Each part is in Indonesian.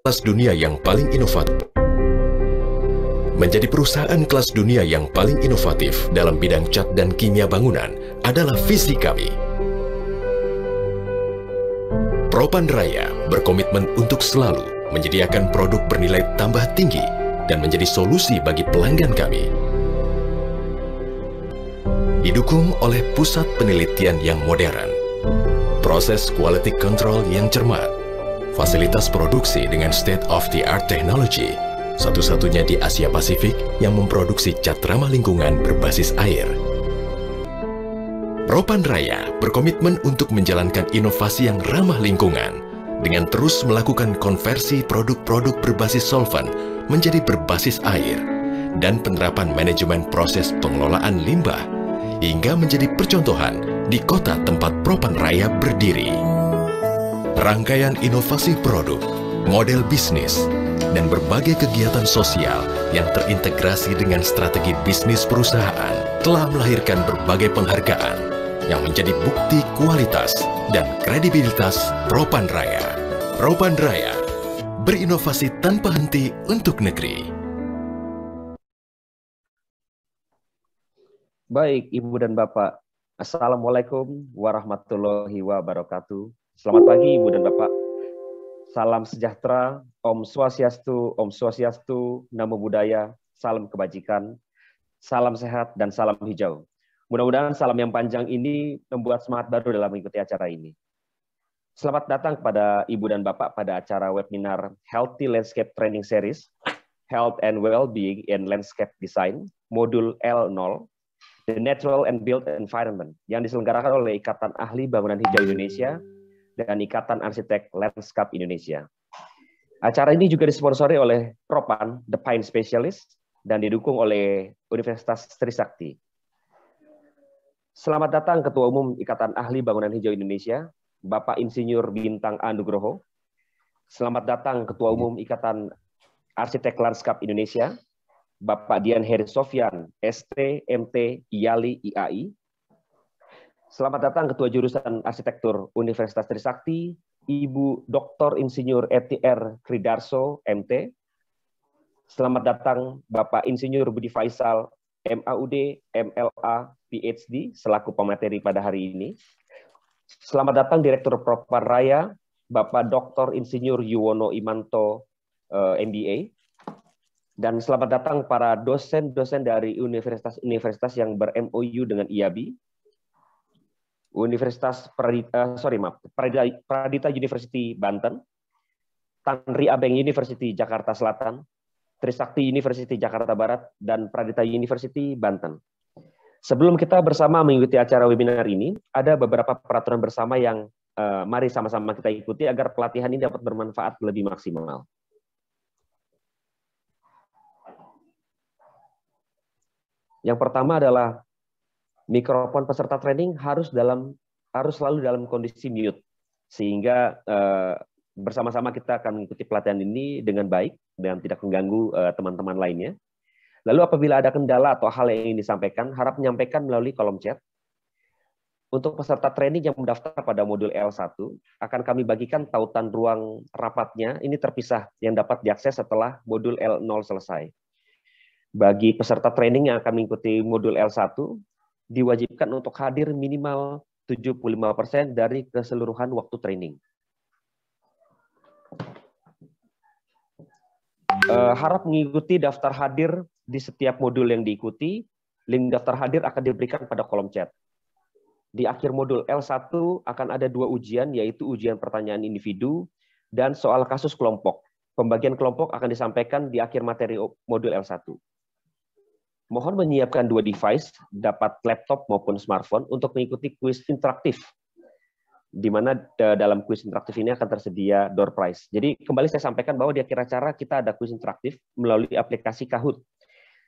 kelas dunia yang paling inovatif. Menjadi perusahaan kelas dunia yang paling inovatif dalam bidang cat dan kimia bangunan adalah visi kami. Propan Raya berkomitmen untuk selalu menyediakan produk bernilai tambah tinggi dan menjadi solusi bagi pelanggan kami. Didukung oleh pusat penelitian yang modern, proses quality control yang cermat, fasilitas produksi dengan state-of-the-art technology, satu-satunya di Asia Pasifik yang memproduksi cat ramah lingkungan berbasis air. Propan Raya berkomitmen untuk menjalankan inovasi yang ramah lingkungan dengan terus melakukan konversi produk-produk berbasis solvent menjadi berbasis air dan penerapan manajemen proses pengelolaan limbah hingga menjadi percontohan di kota tempat Propan Raya berdiri. Rangkaian inovasi produk, model bisnis, dan berbagai kegiatan sosial yang terintegrasi dengan strategi bisnis perusahaan telah melahirkan berbagai penghargaan yang menjadi bukti kualitas dan kredibilitas Propan Raya. Propan Raya, berinovasi tanpa henti untuk negeri. Baik, Ibu dan Bapak. Assalamualaikum warahmatullahi wabarakatuh. Selamat pagi, Ibu dan Bapak. Salam sejahtera, Om Swastiastu, Namo Buddhaya, salam kebajikan, salam sehat, dan salam hijau. Mudah-mudahan salam yang panjang ini membuat semangat baru dalam mengikuti acara ini. Selamat datang kepada Ibu dan Bapak pada acara webinar Healthy Landscape Training Series, Health and Well-being in Landscape Design, Modul L0, The Natural and Built Environment, yang diselenggarakan oleh Ikatan Ahli Bangunan Hijau Indonesia dan Ikatan Arsitek Landscape Indonesia. Acara ini juga disponsori oleh Propan, The Pine Specialist, dan didukung oleh Universitas Trisakti. Selamat datang Ketua Umum Ikatan Ahli Bangunan Hijau Indonesia, Bapak Insinyur Bintang A. Nugroho. Selamat datang Ketua Umum Ikatan Arsitek Landscape Indonesia, Bapak Dian Heri Sofyan, ST, MT, IALI, IAI. Selamat datang Ketua Jurusan Arsitektur Universitas Trisakti, Ibu Dr. Insinyur ETR Kridarso, MT. Selamat datang Bapak Insinyur Budi Faisal, MAUD, MLA, PhD, selaku pemateri pada hari ini. Selamat datang Direktur Propan Raya, Bapak Dr. Insinyur Yuwono Imanto, MBA. Dan selamat datang para dosen-dosen dari universitas-universitas yang ber-MOU dengan IABI, Universitas Pradita University Banten, Tanri Abeng University Jakarta Selatan, Trisakti University Jakarta Barat, dan Pradita University Banten. Sebelum kita bersama mengikuti acara webinar ini, ada beberapa peraturan bersama yang mari sama-sama kita ikuti agar pelatihan ini dapat bermanfaat lebih maksimal. Yang pertama adalah mikrofon peserta training harus selalu dalam kondisi mute, sehingga bersama-sama kita akan mengikuti pelatihan ini dengan baik dan tidak mengganggu teman-teman lainnya. Lalu apabila ada kendala atau hal yang ingin disampaikan, harap menyampaikan melalui kolom chat. Untuk peserta training yang mendaftar pada modul L1, akan kami bagikan tautan ruang rapatnya, ini terpisah, yang dapat diakses setelah modul L0 selesai. Bagi peserta training yang akan mengikuti modul L1, diwajibkan untuk hadir minimal 75% dari keseluruhan waktu training. Harap mengikuti daftar hadir di setiap modul yang diikuti. Link daftar hadir akan diberikan pada kolom chat. Di akhir modul L1 akan ada 2 ujian, yaitu ujian pertanyaan individu dan soal kasus kelompok. Pembagian kelompok akan disampaikan di akhir materi modul L1. Mohon menyiapkan 2 device, dapat laptop maupun smartphone, untuk mengikuti kuis interaktif, di mana dalam kuis interaktif ini akan tersedia door prize. Jadi kembali saya sampaikan bahwa di akhir acara kita ada kuis interaktif melalui aplikasi Kahoot.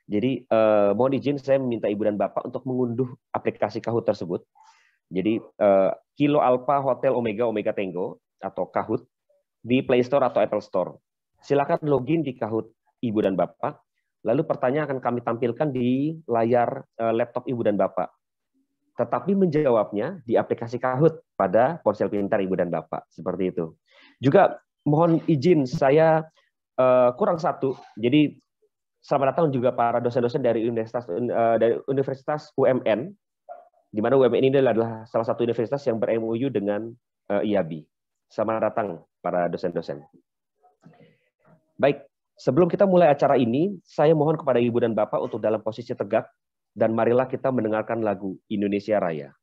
Jadi mohon izin saya meminta Ibu dan Bapak untuk mengunduh aplikasi Kahoot tersebut. Jadi Kilo Alpha Hotel Omega Omega Tango atau Kahoot di Play Store atau Apple Store. Silakan login di Kahoot Ibu dan Bapak. Lalu pertanyaan akan kami tampilkan di layar laptop Ibu dan Bapak. Tetapi menjawabnya di aplikasi Kahoot pada ponsel pintar Ibu dan Bapak. Seperti itu. Juga mohon izin saya kurang satu. Jadi selamat datang juga para dosen-dosen dari Universitas UMN, di mana UMN ini adalah salah satu universitas yang ber-MOU dengan IABI. Selamat datang para dosen-dosen. Baik, sebelum kita mulai acara ini, saya mohon kepada Ibu dan Bapak untuk dalam posisi tegak, dan marilah kita mendengarkan lagu Indonesia Raya.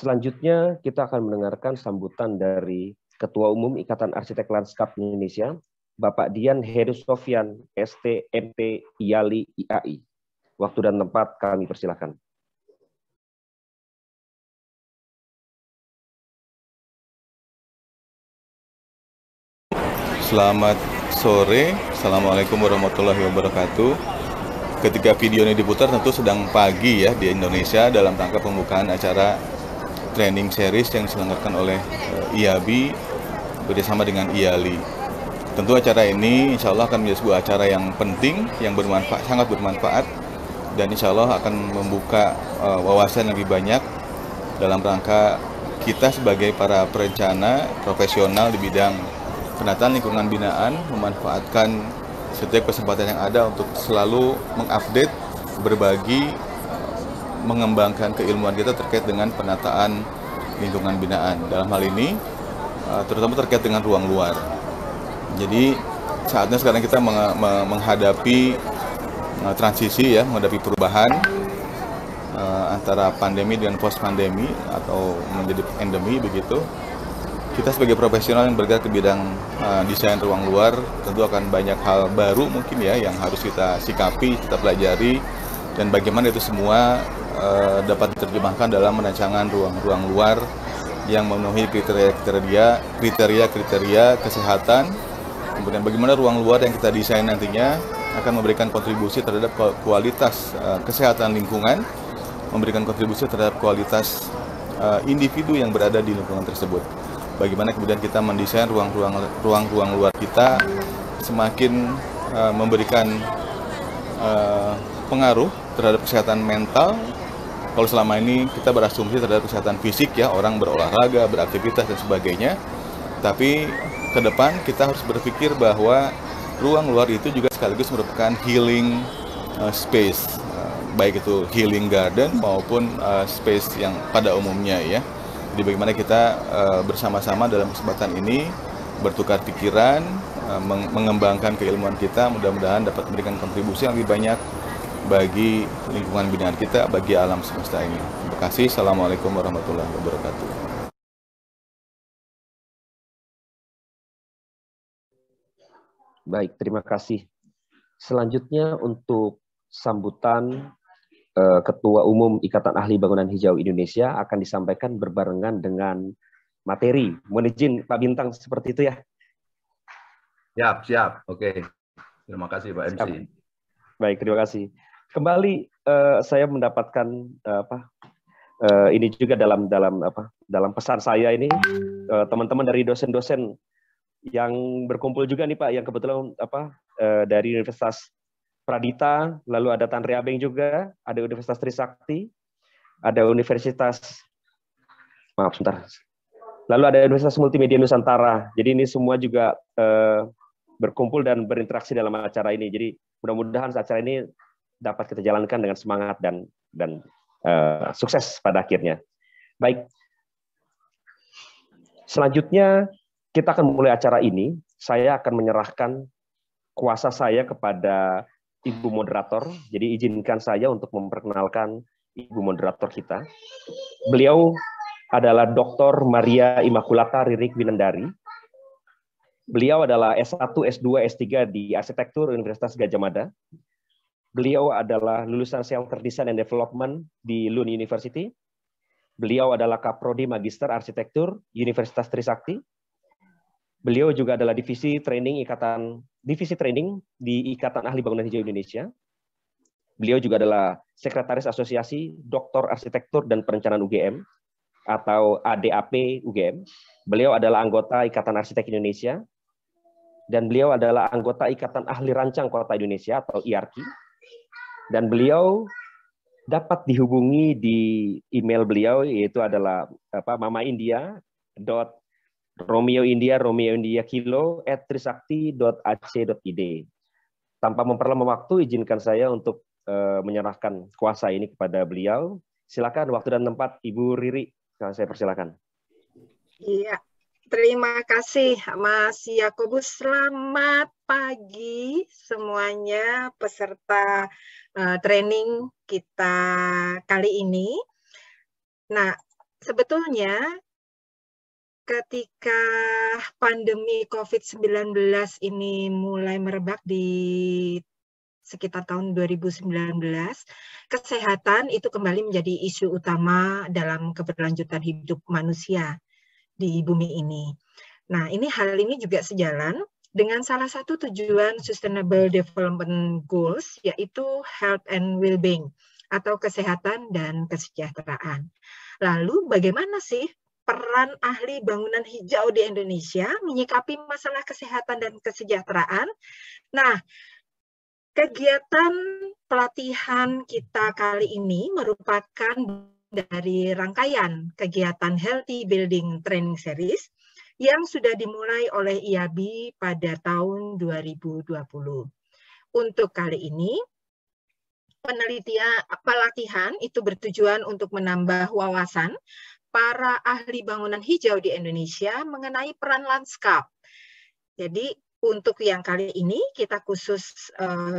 Selanjutnya kita akan mendengarkan sambutan dari Ketua Umum Ikatan Arsitek Lanskap Indonesia, Bapak Dian Heru Sofyan, ST, MP, IALI, IAI. Waktu dan tempat kami persilakan. Selamat sore, Assalamualaikum warahmatullahi wabarakatuh. Ketika video ini diputar tentu sedang pagi ya di Indonesia dalam rangka pembukaan acara training series yang diselenggarakan oleh IABI bersama dengan IALI. Tentu acara ini insya Allah akan menjadi sebuah acara yang penting, yang bermanfaat, sangat bermanfaat, dan insya Allah akan membuka wawasan lebih banyak dalam rangka kita sebagai para perencana profesional di bidang penataan lingkungan binaan memanfaatkan setiap kesempatan yang ada untuk selalu mengupdate, berbagi, mengembangkan keilmuan kita terkait dengan penataan lingkungan binaan. Dalam hal ini, terutama terkait dengan ruang luar. Jadi, saatnya sekarang kita menghadapi transisi ya, menghadapi perubahan antara pandemi dengan post-pandemi atau menjadi endemi begitu. Kita sebagai profesional yang bergerak ke bidang desain ruang luar, tentu akan banyak hal baru mungkin ya yang harus kita sikapi, kita pelajari, dan bagaimana itu semua dapat diterjemahkan dalam rancangan ruang-ruang luar yang memenuhi kriteria kesehatan. Kemudian bagaimana ruang luar yang kita desain nantinya akan memberikan kontribusi terhadap kualitas kesehatan lingkungan, memberikan kontribusi terhadap kualitas individu yang berada di lingkungan tersebut. Bagaimana kemudian kita mendesain ruang-ruang luar kita semakin memberikan pengaruh terhadap kesehatan mental. Kalau selama ini kita berasumsi terhadap kesehatan fisik ya, orang berolahraga, beraktivitas dan sebagainya. Tapi ke depan kita harus berpikir bahwa ruang luar itu juga sekaligus merupakan healing space, baik itu healing garden maupun space yang pada umumnya ya. Jadi bagaimana kita bersama-sama dalam kesempatan ini bertukar pikiran, mengembangkan keilmuan kita, mudah-mudahan dapat memberikan kontribusi yang lebih banyak bagi lingkungan binaan kita, bagi alam semesta ini. Terima kasih. Assalamualaikum warahmatullahi wabarakatuh. Baik, terima kasih Selanjutnya untuk sambutan Ketua Umum Ikatan Ahli Bangunan Hijau Indonesia akan disampaikan berbarengan dengan materi. Mohon izin Pak Bintang seperti itu ya. Siap. Oke. Terima kasih Pak MC. Baik, terima kasih. Kembali saya mendapatkan ini juga dalam pesan saya ini teman-teman dari dosen-dosen yang berkumpul juga nih Pak, yang kebetulan dari Universitas Pradita, lalu ada Tanri Abeng juga, ada Universitas Trisakti, ada Universitas, lalu ada Universitas Multimedia Nusantara. Jadi ini semua juga berkumpul dan berinteraksi dalam acara ini. Jadi mudah-mudahan acara ini dapat kita jalankan dengan semangat dan sukses pada akhirnya. Baik. Selanjutnya kita akan mulai acara ini. Saya akan menyerahkan kuasa saya kepada Ibu Moderator. Jadi izinkan saya untuk memperkenalkan Ibu Moderator kita. Beliau adalah Dr. Maria Immaculata Ririk Winendari. Beliau adalah S1, S2, S3 di Arsitektur Universitas Gadjah Mada. Beliau adalah lulusan Shelter Design and Development di Lund University. Beliau adalah Kaprodi Magister Arsitektur Universitas Trisakti. Beliau juga adalah divisi training di Ikatan Ahli Bangunan Hijau Indonesia. Beliau juga adalah Sekretaris Asosiasi Doktor Arsitektur dan Perencanaan UGM atau ADAP UGM. Beliau adalah anggota Ikatan Arsitek Indonesia dan beliau adalah anggota Ikatan Ahli Rancang Kota Indonesia atau IARKI. Dan beliau dapat dihubungi di email beliau, yaitu adalah mamaindia.romeoindia@trisakti.ac.id. Tanpa memperlama waktu, izinkan saya untuk menyerahkan kuasa ini kepada beliau. Silakan waktu dan tempat Ibu Riri, saya persilakan. Iya, terima kasih Mas Yakobus. Selamat pagi semuanya peserta training kita kali ini. Nah, sebetulnya ketika pandemi COVID-19 ini mulai merebak di sekitar tahun 2019, kesehatan itu kembali menjadi isu utama dalam keberlanjutan hidup manusia di bumi ini. Nah, hal ini juga sejalan dengan salah satu tujuan Sustainable Development Goals, yaitu Health and Well-being, atau kesehatan dan kesejahteraan. Lalu bagaimana sih peran ahli bangunan hijau di Indonesia menyikapi masalah kesehatan dan kesejahteraan? Nah, kegiatan pelatihan kita kali ini merupakan dari rangkaian kegiatan Healthy Building Training Series yang sudah dimulai oleh IABI pada tahun 2020. Untuk kali ini, pelatihan itu bertujuan untuk menambah wawasan para ahli bangunan hijau di Indonesia mengenai peran lanskap. Jadi, untuk yang kali ini kita khusus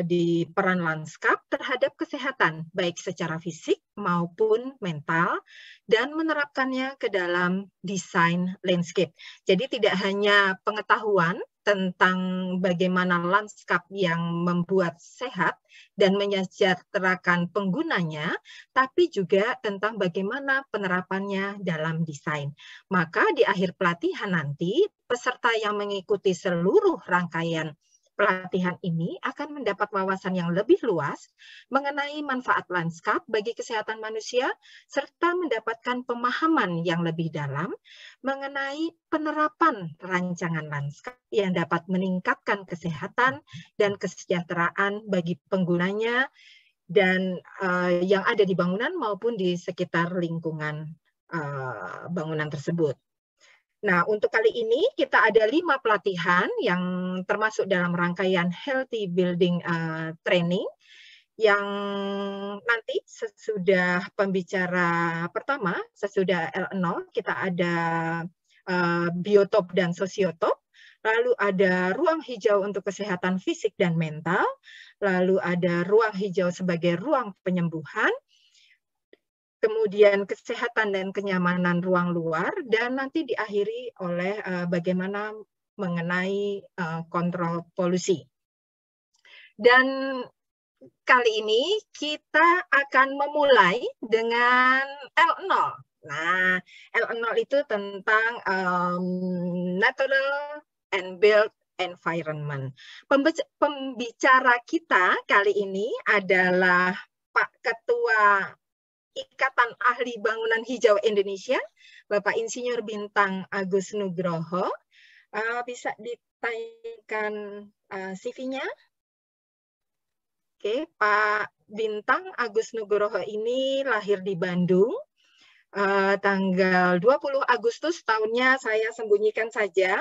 di peran lanskap terhadap kesehatan, baik secara fisik maupun mental, dan menerapkannya ke dalam desain landscape. Jadi tidak hanya pengetahuan tentang bagaimana lanskap yang membuat sehat dan menyejahterakan penggunanya, tapi juga tentang bagaimana penerapannya dalam desain. Maka di akhir pelatihan nanti, peserta yang mengikuti seluruh rangkaian pelatihan ini akan mendapat wawasan yang lebih luas mengenai manfaat lanskap bagi kesehatan manusia, serta mendapatkan pemahaman yang lebih dalam mengenai penerapan rancangan lanskap yang dapat meningkatkan kesehatan dan kesejahteraan bagi penggunanya dan yang ada di bangunan maupun di sekitar lingkungan bangunan tersebut. Nah, untuk kali ini kita ada 5 pelatihan yang termasuk dalam rangkaian Healthy Building Training yang nanti sesudah pembicara pertama, sesudah L0, kita ada biotop dan sosiotop, lalu ada ruang hijau untuk kesehatan fisik dan mental, lalu ada ruang hijau sebagai ruang penyembuhan, kemudian kesehatan dan kenyamanan ruang luar, dan nanti diakhiri oleh bagaimana mengenai kontrol polusi. Dan kali ini kita akan memulai dengan L0. Nah, L0 itu tentang natural and built environment. Pembicara kita kali ini adalah Pak Ketua Ikatan Ahli Bangunan Hijau Indonesia, Bapak Insinyur Bintang Agus Nugroho. Bisa ditayangkan CV-nya? Oke, Pak Bintang Agus Nugroho ini lahir di Bandung, tanggal 20 Agustus, tahunnya saya sembunyikan saja.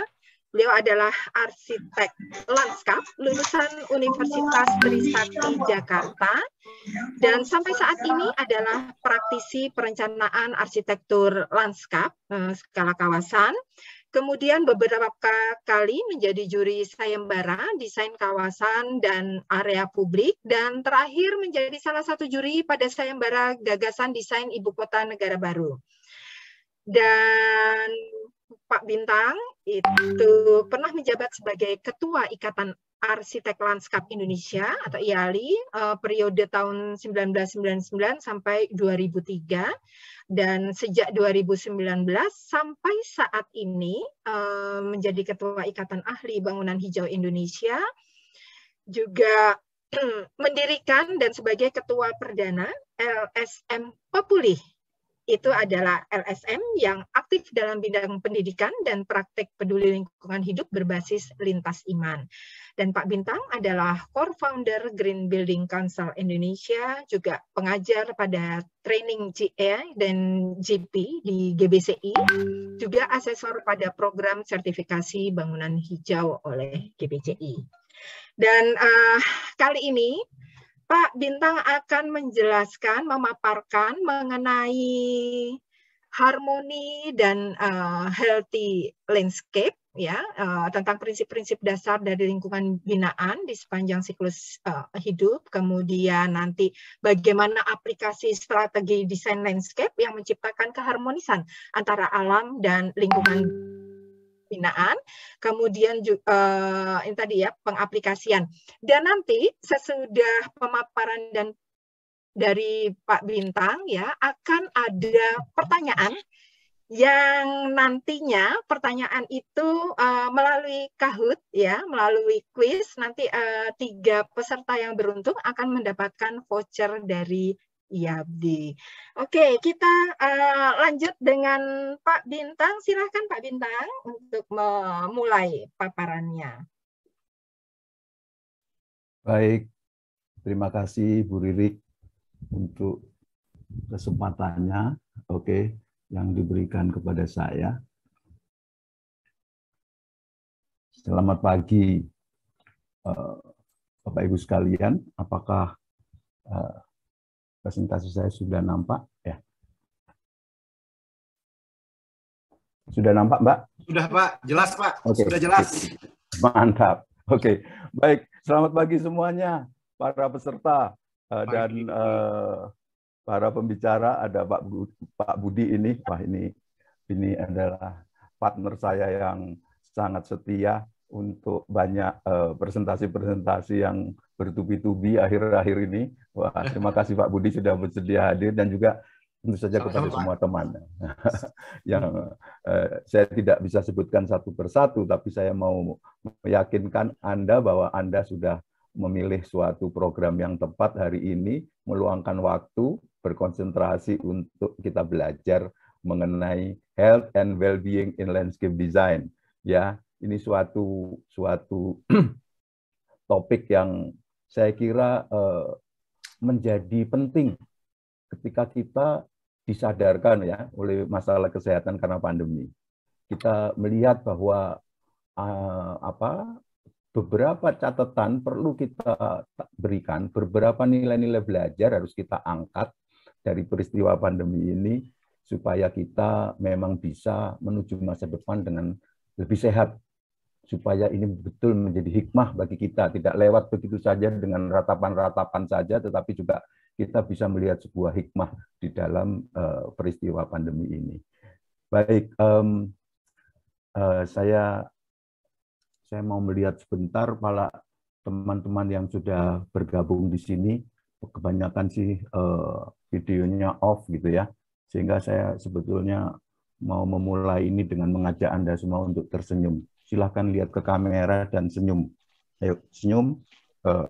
Beliau adalah arsitek lanskap, lulusan Universitas Trisakti Jakarta, dan sampai saat ini adalah praktisi perencanaan arsitektur lanskap skala kawasan. Kemudian beberapa kali menjadi juri sayembara desain kawasan dan area publik, dan terakhir menjadi salah satu juri pada sayembara gagasan desain ibu kota negara baru. Dan Pak Bintang itu pernah menjabat sebagai Ketua Ikatan Arsitek Lanskap Indonesia atau IALI periode tahun 1999 sampai 2003, dan sejak 2019 sampai saat ini menjadi Ketua Ikatan Ahli Bangunan Hijau Indonesia, juga mendirikan dan sebagai Ketua Perdana LSM Populi. Itu adalah LSM yang aktif dalam bidang pendidikan dan praktek peduli lingkungan hidup berbasis lintas iman. Dan Pak Bintang adalah core founder Green Building Council Indonesia, juga pengajar pada training GE dan GP di GBCI, juga asesor pada program sertifikasi bangunan hijau oleh GBCI. Dan kali ini Pak Bintang akan menjelaskan, memaparkan mengenai harmoni dan healthy landscape, ya, tentang prinsip-prinsip dasar dari lingkungan binaan di sepanjang siklus hidup, kemudian nanti bagaimana aplikasi strategi desain landscape yang menciptakan keharmonisan antara alam dan lingkungan binaan, kemudian ini tadi ya, pengaplikasian. Dan nanti sesudah pemaparan dan dari Pak Bintang ya, akan ada pertanyaan yang nantinya pertanyaan itu melalui Kahoot ya, melalui kuis, nanti 3 peserta yang beruntung akan mendapatkan voucher dari IABDI. Oke, kita lanjut dengan Pak Bintang. Silahkan Pak Bintang untuk memulai paparannya. Baik, terima kasih Bu Ririk untuk kesempatannya, yang diberikan kepada saya. Selamat pagi, Bapak Ibu sekalian. Apakah presentasi saya sudah nampak? Ya. Sudah nampak, Mbak? Sudah, Pak. Jelas, Pak. Oke. Sudah jelas. Mantap. Oke. Baik. Selamat pagi semuanya, para peserta dan para pembicara. Ada Pak Budi ini. Wah, ini adalah partner saya yang sangat setia untuk banyak presentasi-presentasi yang bertubi-tubi akhir-akhir ini. Wah, terima kasih Pak Budi sudah bersedia hadir, dan juga tentu saja kepada semua teman yang saya tidak bisa sebutkan satu persatu, tapi saya mau meyakinkan Anda bahwa Anda sudah memilih suatu program yang tepat hari ini, meluangkan waktu, berkonsentrasi untuk kita belajar mengenai health and well-being in landscape design. Ya, ini suatu topik yang saya kira menjadi penting ketika kita disadarkan ya oleh masalah kesehatan karena pandemi. Kita melihat bahwa beberapa catatan perlu kita berikan, beberapa nilai-nilai belajar harus kita angkat dari peristiwa pandemi ini supaya kita memang bisa menuju masa depan dengan lebih sehat, supaya ini betul menjadi hikmah bagi kita, tidak lewat begitu saja dengan ratapan-ratapan saja, tetapi juga kita bisa melihat sebuah hikmah di dalam peristiwa pandemi ini. Baik, saya mau melihat sebentar teman-teman yang sudah bergabung di sini, kebanyakan sih videonya off gitu ya. Sehingga saya sebetulnya mau memulai ini dengan mengajak Anda semua untuk tersenyum. Silahkan lihat ke kamera dan senyum. Ayo senyum,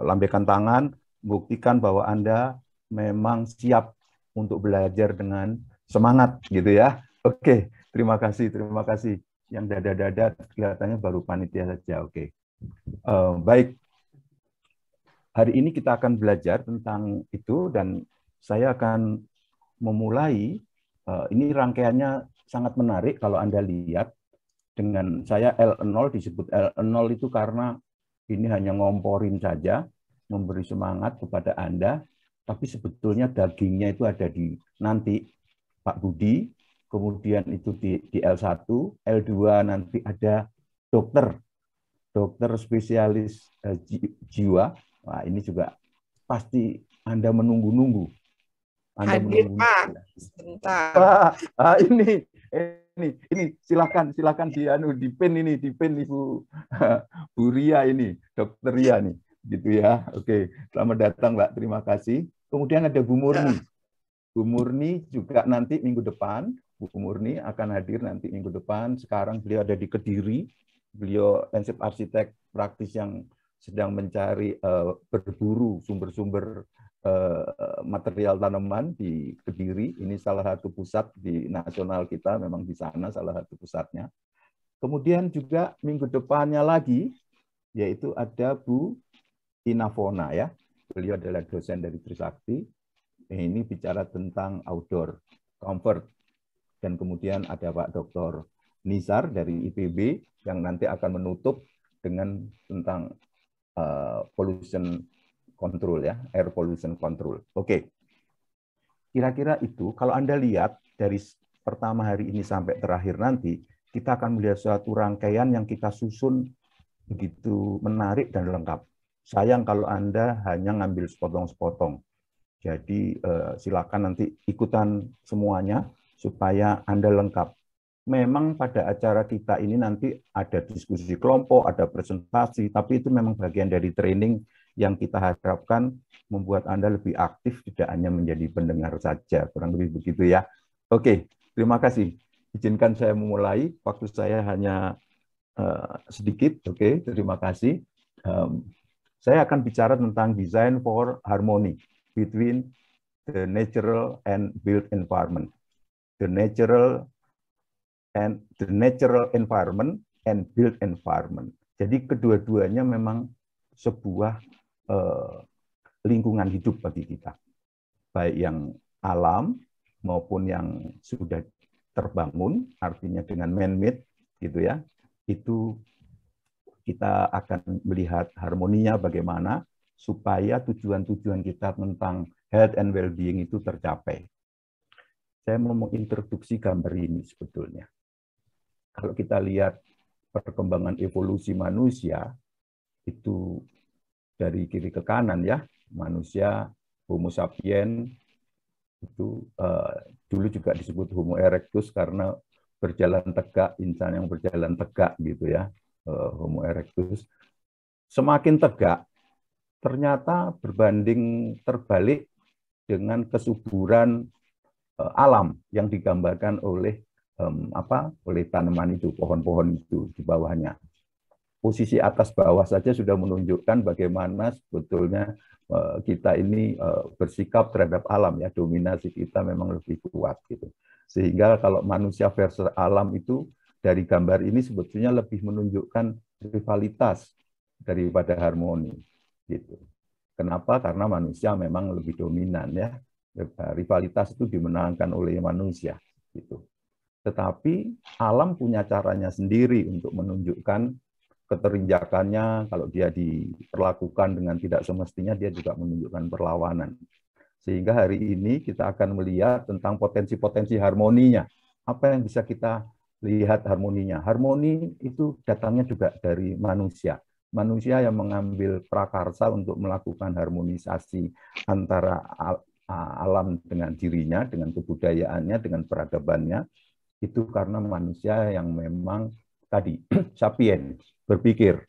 lambaikan tangan, buktikan bahwa Anda memang siap untuk belajar dengan semangat gitu ya. Oke, terima kasih, terima kasih. Yang dada-dada kelihatannya baru panitia saja. Oke. Baik. Hari ini kita akan belajar tentang itu dan saya akan memulai, ini rangkaiannya sangat menarik kalau Anda lihat, dengan saya L0, disebut L0 itu karena ini hanya ngomporin saja, memberi semangat kepada Anda, tapi sebetulnya dagingnya itu ada di nanti Pak Budi, kemudian itu di L1, L2 nanti ada dokter spesialis jiwa. Wah, ini juga pasti Anda menunggu-nunggu. Hadir, Pak. Sebentar. Ini silakan di pin Ibu Bu Ria ini, Dokter Ria nih, gitu ya. Oke, selamat datang Mbak, terima kasih. Kemudian ada Bu Murni. Bu Murni juga nanti minggu depan, Bu Murni akan hadir nanti minggu depan. Sekarang beliau ada di Kediri. Beliau landscape arsitek praktis yang sedang mencari berburu sumber-sumber material tanaman di Kediri. Ini salah satu pusat di nasional kita, memang di sana salah satu pusatnya. Kemudian juga minggu depannya lagi, yaitu ada Bu Inafona ya. Beliau adalah dosen dari Trisakti. Ini bicara tentang outdoor comfort. Dan kemudian ada Pak Dr. Nizar dari IPB yang nanti akan menutup dengan tentang pollution control ya, air pollution control. Oke. Kira-kira itu kalau Anda lihat dari pertama hari ini sampai terakhir nanti, kita akan melihat suatu rangkaian yang kita susun begitu menarik dan lengkap. Sayang kalau Anda hanya ngambil sepotong-sepotong. Jadi silakan nanti ikutan semuanya supaya Anda lengkap. Memang pada acara kita ini nanti ada diskusi kelompok, ada presentasi, tapi itu memang bagian dari training yang kita harapkan membuat Anda lebih aktif, tidak hanya menjadi pendengar saja, kurang lebih begitu ya. Oke, terima kasih. Izinkan saya memulai, waktu saya hanya sedikit, oke, terima kasih. Saya akan bicara tentang design for harmony between the natural and built environment. The natural environment and built environment. Jadi kedua-duanya memang sebuah lingkungan hidup bagi kita. Baik yang alam maupun yang sudah terbangun, artinya dengan man-made gitu ya. Itu kita akan melihat harmoninya bagaimana supaya tujuan-tujuan kita tentang health and well-being itu tercapai. Saya mau mengintroduksi gambar ini sebetulnya. Kalau kita lihat perkembangan evolusi manusia, itu dari kiri ke kanan ya, manusia Homo sapiens itu dulu juga disebut Homo erectus karena berjalan tegak, insan yang berjalan tegak gitu ya, Homo erectus. Semakin tegak, ternyata berbanding terbalik dengan kesuburan alam yang digambarkan oleh oleh tanaman itu, pohon-pohon itu di bawahnya. Posisi atas bawah saja sudah menunjukkan bagaimana sebetulnya kita ini bersikap terhadap alam ya, dominasi kita memang lebih kuat gitu. Sehingga kalau manusia versus alam itu dari gambar ini sebetulnya lebih menunjukkan rivalitas daripada harmoni gitu. Kenapa? Karena manusia memang lebih dominan ya. Rivalitas itu dimenangkan oleh manusia gitu. Tetapi alam punya caranya sendiri untuk menunjukkan keterinjakannya. Kalau dia diperlakukan dengan tidak semestinya, dia juga menunjukkan perlawanan. Sehingga hari ini kita akan melihat tentang potensi-potensi harmoninya. Apa yang bisa kita lihat harmoninya? Harmoni itu datangnya juga dari manusia. Manusia yang mengambil prakarsa untuk melakukan harmonisasi antara alam dengan dirinya, dengan kebudayaannya, dengan peradabannya. Itu karena manusia yang memang tadi sapiens, berpikir.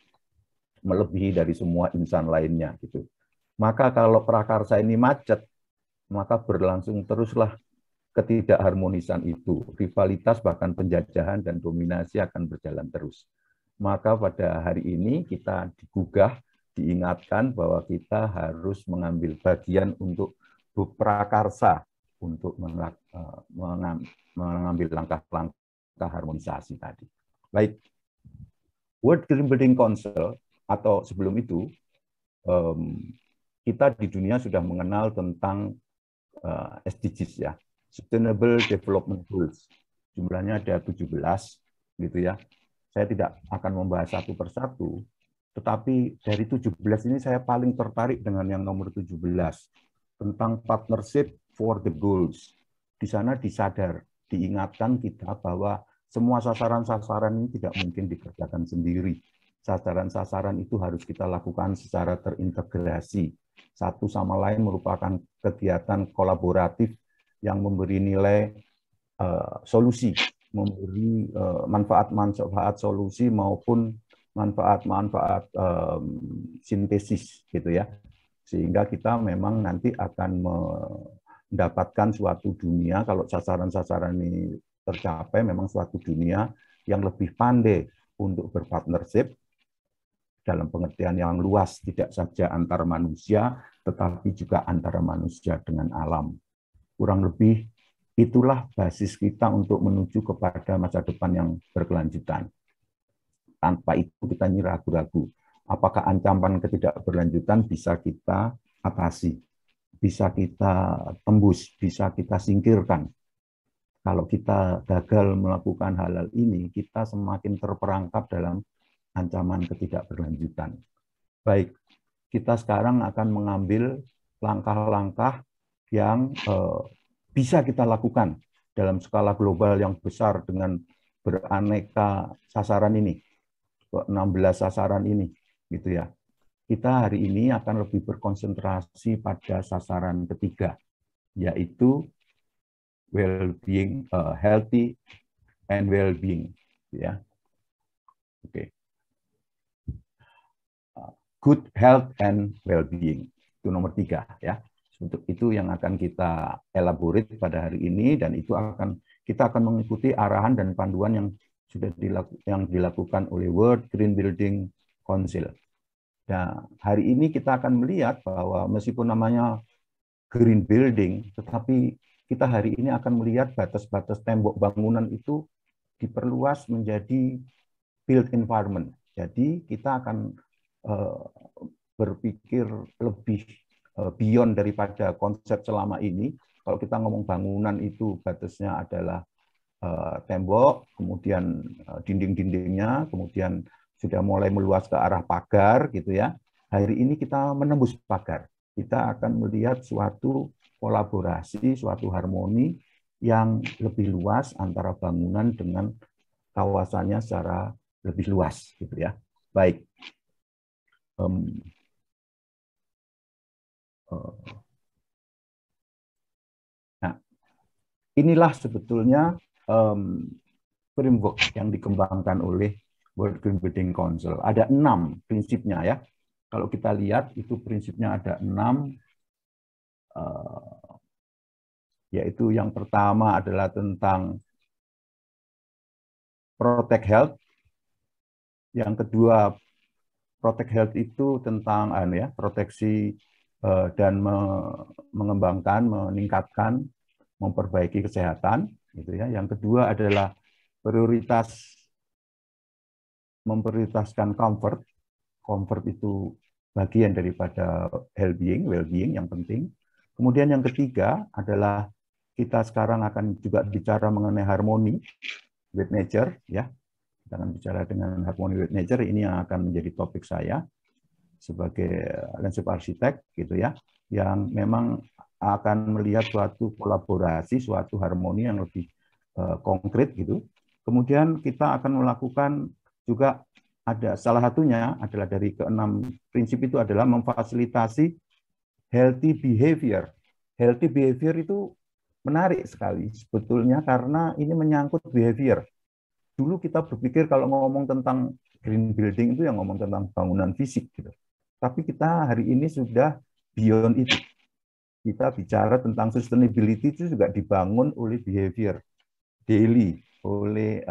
melebihi dari semua insan lainnya gitu. Maka kalau prakarsa ini macet, maka berlangsung teruslah ketidakharmonisan itu. Rivalitas bahkan penjajahan dan dominasi akan berjalan terus. Maka pada hari ini kita digugah, diingatkan bahwa kita harus mengambil bagian untuk berprakarsa, untuk mengambil langkah-langkah harmonisasi tadi. Baik, World Green Building Council atau sebelum itu, kita di dunia sudah mengenal tentang SDGs ya, Sustainable Development Goals. Jumlahnya ada 17 gitu ya. Saya tidak akan membahas satu persatu, tetapi dari 17 ini saya paling tertarik dengan yang nomor 17 tentang partnership for the goals. Di sana diingatkan kita bahwa semua sasaran-sasaran ini tidak mungkin dikerjakan sendiri. Sasaran-sasaran itu harus kita lakukan secara terintegrasi. Satu sama lain merupakan kegiatan kolaboratif yang memberi nilai solusi, memberi manfaat-manfaat solusi maupun manfaat-manfaat sintesis gitu ya. Sehingga kita memang nanti akan mendapatkan suatu dunia, kalau sasaran-sasaran ini tercapai, memang suatu dunia yang lebih pandai untuk berpartnership dalam pengertian yang luas, tidak saja antar manusia, tetapi juga antara manusia dengan alam. Kurang lebih itulah basis kita untuk menuju kepada masa depan yang berkelanjutan. Tanpa itu kita ini ragu-ragu. Apakah ancaman ketidakberlanjutan bisa kita atasi, bisa kita tembus, bisa kita singkirkan. Kalau kita gagal melakukan hal-hal ini, kita semakin terperangkap dalam ancaman ketidakberlanjutan. Baik, kita sekarang akan mengambil langkah-langkah yang bisa kita lakukan dalam skala global yang besar dengan beraneka sasaran ini, 16 sasaran ini, gitu ya. Kita hari ini akan lebih berkonsentrasi pada sasaran ketiga, yaitu well-being, healthy and well-being, ya. Oke. Good health and well-being itu nomor 3, ya. Untuk itu yang akan kita elaborate pada hari ini, dan itu kita akan mengikuti arahan dan panduan yang sudah dilakukan oleh World Green Building Council. Nah, hari ini kita akan melihat bahwa meskipun namanya green building, tetapi kita hari ini akan melihat batas-batas tembok bangunan itu diperluas menjadi built environment. Jadi kita akan berpikir lebih beyond daripada konsep selama ini. Kalau kita ngomong bangunan itu batasnya adalah tembok, kemudian dinding-dindingnya, kemudian sudah mulai meluas ke arah pagar, gitu ya. Hari ini kita menembus pagar. Kita akan melihat suatu kolaborasi, suatu harmoni yang lebih luas antara bangunan dengan kawasannya secara lebih luas, gitu ya. Baik. Nah, inilah sebetulnya framework yang dikembangkan oleh World Green Building Council. Ada 6 prinsipnya ya. Kalau kita lihat itu prinsipnya ada 6, yaitu yang pertama adalah tentang protect health. Yang kedua, protect health itu tentang proteksi dan mengembangkan, meningkatkan, memperbaiki kesehatan, gitu ya. Yang kedua adalah memprioritaskan comfort. Comfort itu bagian daripada well-being yang penting. Kemudian yang ketiga adalah kita sekarang akan juga bicara mengenai harmoni with nature, ya. Kita akan bicara dengan harmoni with nature, ini yang akan menjadi topik saya sebagai landscape arsitek, gitu ya, yang memang akan melihat suatu kolaborasi, suatu harmoni yang lebih konkret, gitu. Kemudian kita akan melakukan juga ada salah satunya adalah dari ke-6 prinsip itu adalah memfasilitasi healthy behavior. Healthy behavior itu menarik sekali sebetulnya karena ini menyangkut behavior. Dulu kita berpikir kalau ngomong tentang green building itu yang ngomong tentang bangunan fisik gitu. Tapi kita hari ini sudah beyond itu. Kita bicara tentang sustainability itu juga dibangun oleh behavior daily, oleh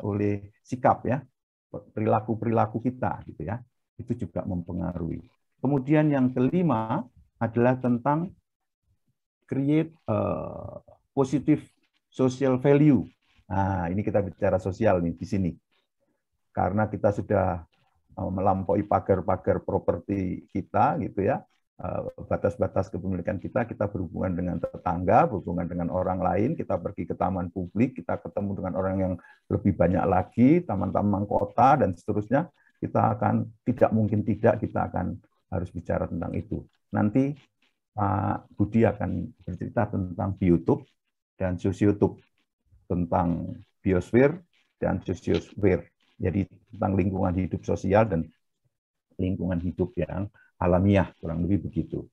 oleh sikap ya, perilaku kita gitu ya. Itu juga mempengaruhi. Kemudian yang kelima adalah tentang create positive social value. Nah, ini kita bicara sosial nih di sini. Karena kita sudah melampaui pagar-pagar properti kita gitu ya, batas-batas kepemilikan kita berhubungan dengan tetangga, berhubungan dengan orang lain, kita pergi ke taman publik, kita ketemu dengan orang yang lebih banyak lagi, taman-taman kota dan seterusnya, kita akan kita akan harus bicara tentang itu. Nanti Pak Budi akan bercerita tentang biotop dan sosiotop, tentang biosfer dan sosiosfer. Jadi tentang lingkungan hidup sosial dan lingkungan hidup yang alamiah, kurang lebih begitu.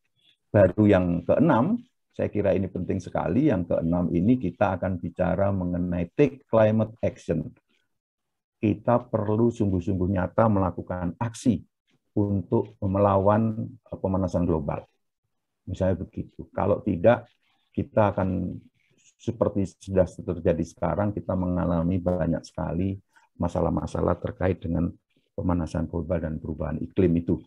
Baru yang keenam, saya kira ini penting sekali, yang keenam ini kita akan bicara mengenai take climate action. Kita perlu sungguh-sungguh nyata melakukan aksi untuk melawan pemanasan global. Misalnya begitu. Kalau tidak, kita akan seperti sudah terjadi sekarang, kita mengalami banyak sekali masalah-masalah terkait dengan pemanasan global dan perubahan iklim itu.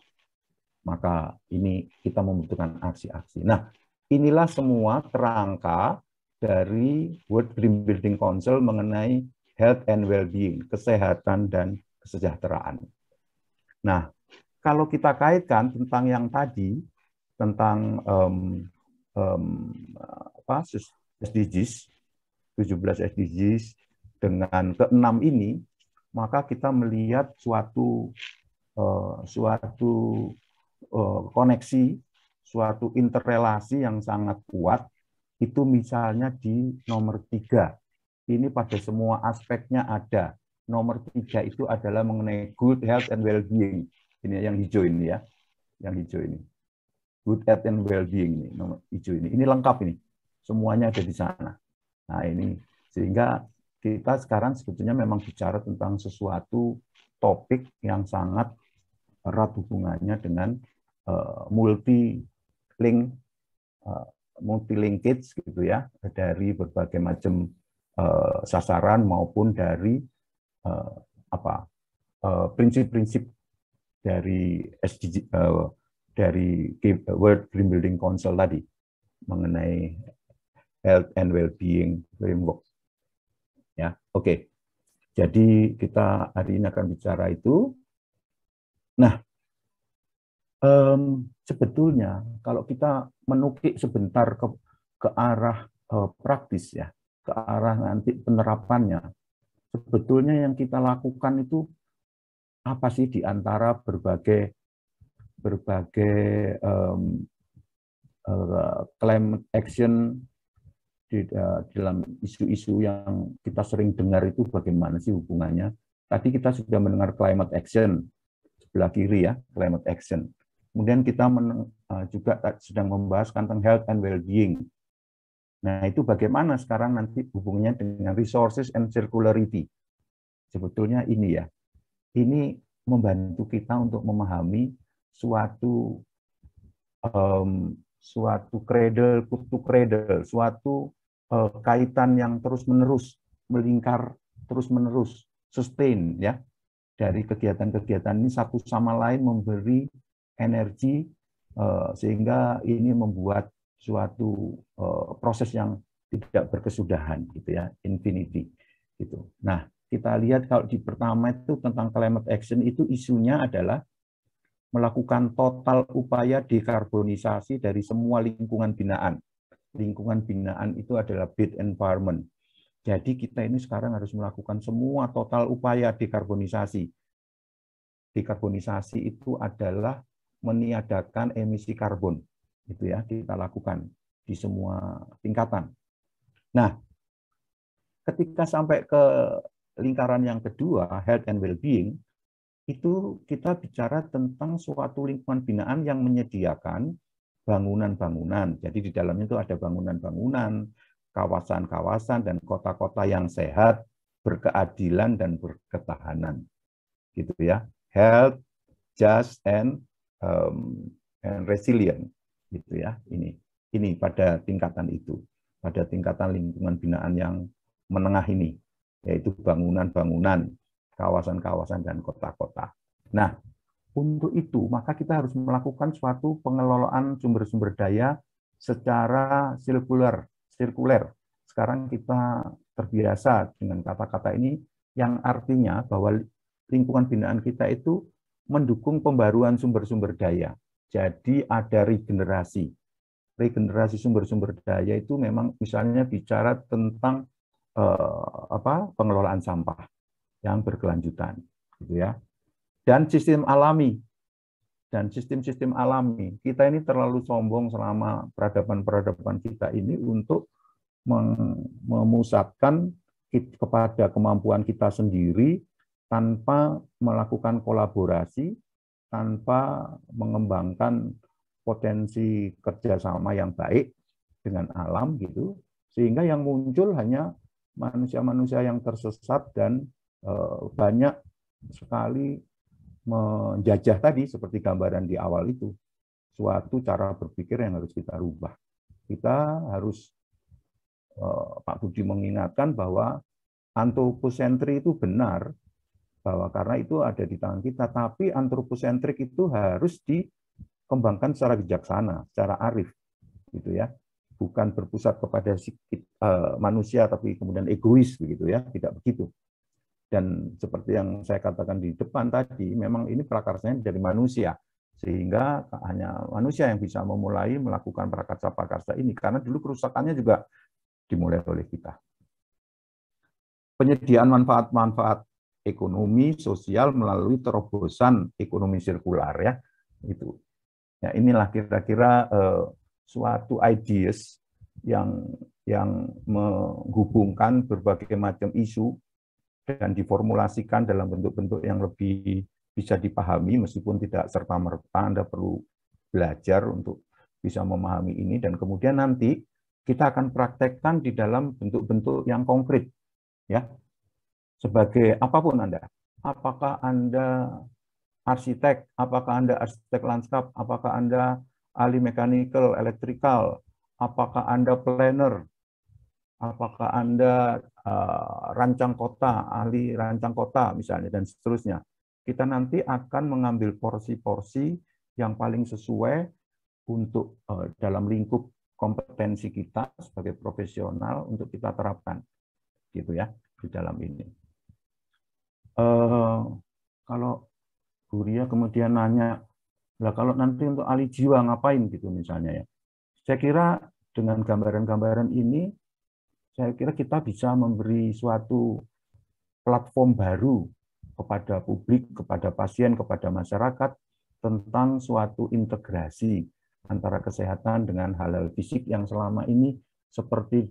Maka ini kita membutuhkan aksi-aksi. Nah, inilah semua kerangka dari World Green Building Council mengenai health and well-being, kesehatan dan kesejahteraan. Nah, kalau kita kaitkan tentang yang tadi, tentang SDGs, 17 SDGs dengan keenam ini, maka kita melihat suatu koneksi, suatu interrelasi yang sangat kuat, itu misalnya di nomor 3. Ini pada semua aspeknya ada. Nomor 3 itu adalah mengenai good health and well-being. Ini yang hijau ini ya, yang hijau ini. Good health and well-being ini, nomor hijau ini. Ini lengkap ini, semuanya ada di sana. Nah ini, sehingga kita sekarang sebetulnya memang bicara tentang sesuatu topik yang sangat erat hubungannya dengan multi-linkage gitu ya, dari berbagai macam sasaran maupun dari prinsip-prinsip dari SDG, dari World Green Building Council tadi mengenai health and well-being framework. Ya, oke. Jadi kita hari ini akan bicara itu. Nah, sebetulnya kalau kita menukik sebentar ke arah praktis ya, ke arah nanti penerapannya, sebetulnya yang kita lakukan itu apa sih di antara berbagai climate action di dalam isu-isu yang kita sering dengar itu bagaimana sih hubungannya? Tadi kita sudah mendengar climate action, sebelah kiri ya, climate action. Kemudian kita juga sedang membahas tentang health and well-being. Nah, itu bagaimana sekarang nanti hubungannya dengan resources and circularity. Sebetulnya ini ya, ini membantu kita untuk memahami suatu cradle to cradle, suatu kaitan yang terus-menerus, melingkar terus-menerus, sustain ya, dari kegiatan-kegiatan ini satu sama lain memberi energi sehingga ini membuat suatu proses yang tidak berkesudahan gitu ya, infinity gitu. Nah, kita lihat kalau di pertama itu tentang climate action itu isunya adalah melakukan total upaya dekarbonisasi dari semua lingkungan binaan. Lingkungan binaan itu adalah built environment. Jadi kita ini sekarang harus melakukan semua total upaya dekarbonisasi. Dekarbonisasi itu adalah meniadakan emisi karbon. Itu ya, kita lakukan di semua tingkatan. Nah, ketika sampai ke lingkaran yang kedua, health and well-being, itu kita bicara tentang suatu lingkungan binaan yang menyediakan bangunan-bangunan. Jadi di dalamnya itu ada bangunan-bangunan, kawasan-kawasan, dan kota-kota yang sehat, berkeadilan dan berketahanan, gitu ya. Health, just, and resilient, gitu ya. Ini pada tingkatan itu, pada tingkatan lingkungan binaan yang menengah ini, yaitu bangunan-bangunan, kawasan-kawasan, dan kota-kota. Nah, untuk itu, maka kita harus melakukan suatu pengelolaan sumber-sumber daya secara sirkuler. Sekarang kita terbiasa dengan kata-kata ini, yang artinya bahwa lingkungan binaan kita itu mendukung pembaruan sumber-sumber daya. Jadi ada regenerasi. Regenerasi sumber-sumber daya itu memang misalnya bicara tentang pengelolaan sampah yang berkelanjutan, gitu ya. Dan sistem alami. Dan sistem-sistem alami. Kita ini terlalu sombong selama peradaban-peradaban kita ini untuk memusatkan kepada kemampuan kita sendiri tanpa melakukan kolaborasi, tanpa mengembangkan potensi kerjasama yang baik dengan alam, gitu, sehingga yang muncul hanya manusia-manusia yang tersesat dan banyak sekali menjajah tadi, seperti gambaran di awal itu, suatu cara berpikir yang harus kita rubah. Kita harus, Pak Budi mengingatkan bahwa antroposentri itu benar, bahwa karena itu ada di tangan kita, tapi antroposentrik itu harus dikembangkan secara bijaksana, secara arif, gitu ya. Bukan berpusat kepada manusia, tapi kemudian egois, begitu ya, tidak begitu. Dan seperti yang saya katakan di depan tadi, memang ini prakarsanya dari manusia, sehingga hanya manusia yang bisa memulai melakukan prakarsa-prakarsa ini, karena dulu kerusakannya juga dimulai oleh kita. Penyediaan manfaat-manfaat ekonomi, sosial melalui terobosan ekonomi sirkular, ya, itu. Ya, inilah kira-kira suatu ideas yang menghubungkan berbagai macam isu dan diformulasikan dalam bentuk-bentuk yang lebih bisa dipahami, meskipun tidak serta-merta. Anda perlu belajar untuk bisa memahami ini, dan kemudian nanti kita akan praktekkan di dalam bentuk-bentuk yang konkret, ya, sebagai apapun Anda. Apakah Anda arsitek, apakah Anda arsitek lanskap, apakah Anda ahli mechanical, electrical, apakah Anda planner, apakah Anda rancang kota, ahli rancang kota misalnya, dan seterusnya. Kita nanti akan mengambil porsi-porsi yang paling sesuai untuk dalam lingkup kompetensi kita sebagai profesional untuk kita terapkan, gitu ya, di dalam ini. Kalau Bu Ria kemudian nanya, lah kalau nanti untuk ahli jiwa ngapain gitu misalnya, ya. Saya kira dengan gambaran-gambaran ini, saya kira kita bisa memberi suatu platform baru kepada publik, kepada pasien, kepada masyarakat tentang suatu integrasi antara kesehatan dengan hal-hal fisik yang selama ini seperti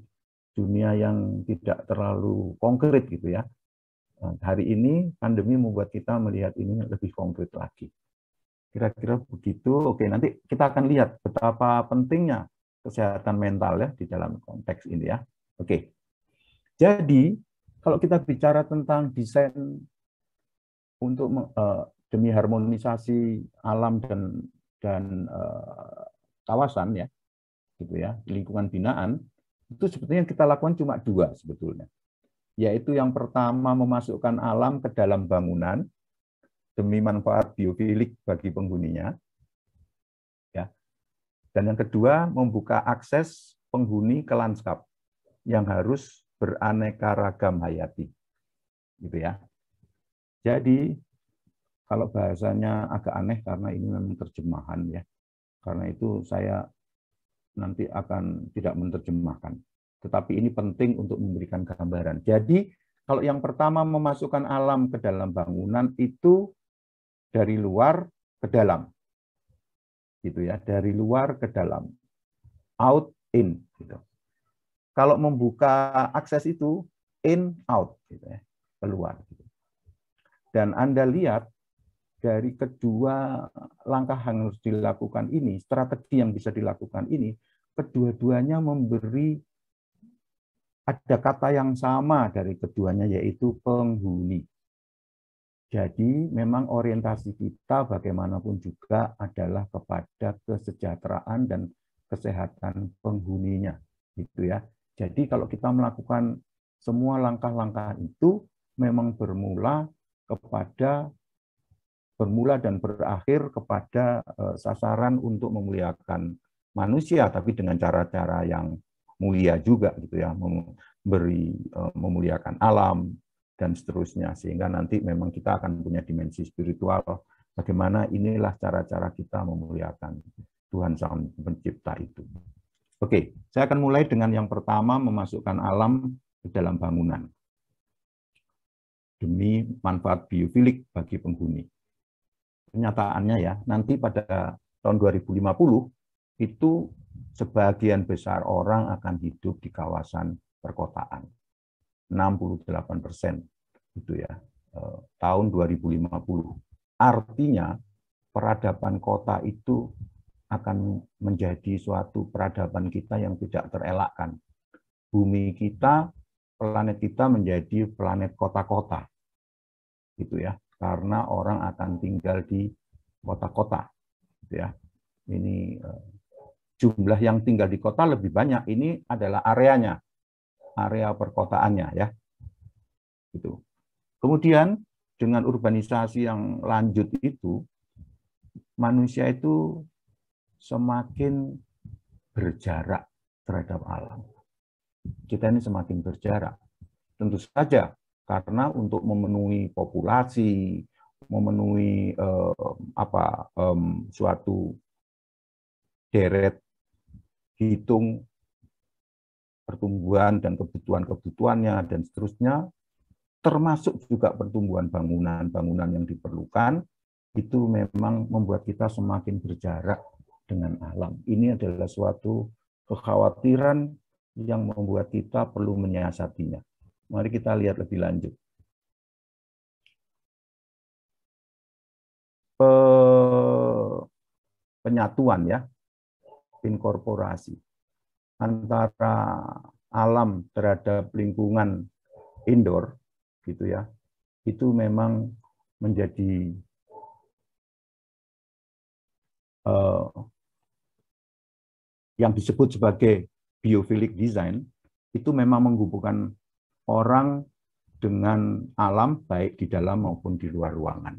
dunia yang tidak terlalu konkret, gitu ya. Nah, hari ini pandemi membuat kita melihat ini lebih konkret lagi. Kira-kira begitu. Oke, nanti kita akan lihat betapa pentingnya kesehatan mental, ya, di dalam konteks ini, ya. Oke. Jadi, kalau kita bicara tentang desain untuk demi harmonisasi alam dan kawasan, ya, gitu ya, lingkungan binaan, itu sebetulnya kita lakukan cuma dua sebetulnya. Yaitu yang pertama, memasukkan alam ke dalam bangunan demi manfaat biofilik bagi penghuninya, ya. Dan yang kedua, membuka akses penghuni ke lanskap yang harus beraneka ragam hayati, gitu ya. Jadi kalau bahasanya agak aneh karena ini memang terjemahan, ya. Karena itu saya nanti akan tidak menerjemahkan. Tetapi ini penting untuk memberikan gambaran. Jadi kalau yang pertama, memasukkan alam ke dalam bangunan, itu dari luar ke dalam, gitu ya, dari luar ke dalam, out in, gitu. Kalau membuka akses itu in out, gitu ya, keluar. Gitu. Dan Anda lihat dari kedua langkah yang harus dilakukan ini, strategi yang bisa dilakukan ini, kedua-duanya memberi ada kata yang sama dari keduanya, yaitu penghuni. Jadi memang orientasi kita bagaimanapun juga adalah kepada kesejahteraan dan kesehatan penghuninya, gitu ya. Jadi kalau kita melakukan semua langkah-langkah itu memang bermula dan berakhir kepada sasaran untuk memuliakan manusia, tapi dengan cara-cara yang mulia juga, gitu ya, memuliakan alam dan seterusnya, sehingga nanti memang kita akan punya dimensi spiritual. Bagaimana inilah cara-cara kita memuliakan Tuhan Sang Pencipta itu. Oke, saya akan mulai dengan yang pertama, memasukkan alam ke dalam bangunan demi manfaat biofilik bagi penghuni. Kenyataannya ya, nanti pada tahun 2050 itu sebagian besar orang akan hidup di kawasan perkotaan. 68% itu ya, tahun 2050. Artinya peradaban kota itu akan menjadi suatu peradaban kita yang tidak terelakkan. Bumi kita, planet kita menjadi planet kota-kota, gitu ya, karena orang akan tinggal di kota-kota, gitu ya. Ini jumlah yang tinggal di kota lebih banyak. Ini adalah areanya, area perkotaannya ya. Gitu. Kemudian dengan urbanisasi yang lanjut itu, manusia itu semakin berjarak terhadap alam. Kita ini semakin berjarak. Tentu saja karena untuk memenuhi populasi, memenuhi suatu deret hitung pertumbuhan dan kebutuhan-kebutuhannya dan seterusnya, termasuk juga pertumbuhan bangunan yang diperlukan, itu memang membuat kita semakin berjarak dengan alam. Ini adalah suatu kekhawatiran yang membuat kita perlu menyiasatinya. Mari kita lihat lebih lanjut. Penyatuan ya, inkorporasi antara alam terhadap lingkungan indoor, gitu ya, itu memang menjadi yang disebut sebagai biophilic design. Itu memang menghubungkan orang dengan alam baik di dalam maupun di luar ruangan,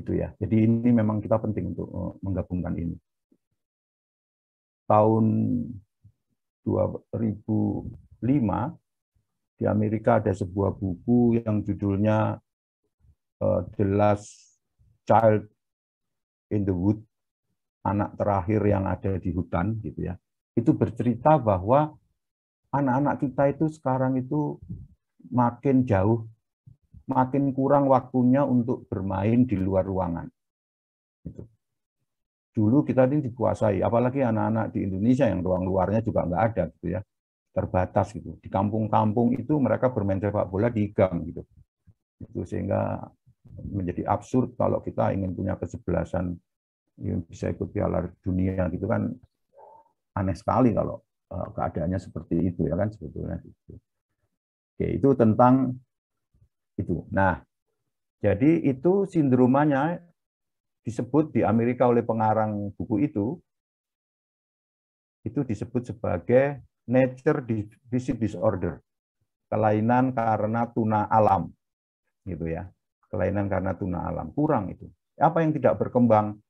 gitu ya. Jadi ini memang kita penting untuk menggabungkan ini. Tahun 2005 di Amerika ada sebuah buku yang judulnya The Last Child in the Wood, anak terakhir yang ada di hutan, gitu ya. Itu bercerita bahwa anak-anak kita itu sekarang itu makin jauh, makin kurang waktunya untuk bermain di luar ruangan. Gitu. Dulu kita ini dikuasai, apalagi anak-anak di Indonesia yang ruang luarnya juga nggak ada, gitu ya, terbatas gitu. Di kampung-kampung itu mereka bermain sepak bola di gang, gitu. Itu sehingga menjadi absurd kalau kita ingin punya kesebelasan yang bisa ikut Piala Dunia, gitu kan, aneh sekali kalau keadaannya seperti itu ya kan sebetulnya. Oke, itu tentang itu. Nah, jadi itu sindromanya disebut di Amerika oleh pengarang buku itu disebut sebagai nature deficit disorder, kelainan karena tuna alam, gitu ya, kelainan karena tuna alam, kurang itu. Apa yang tidak berkembang?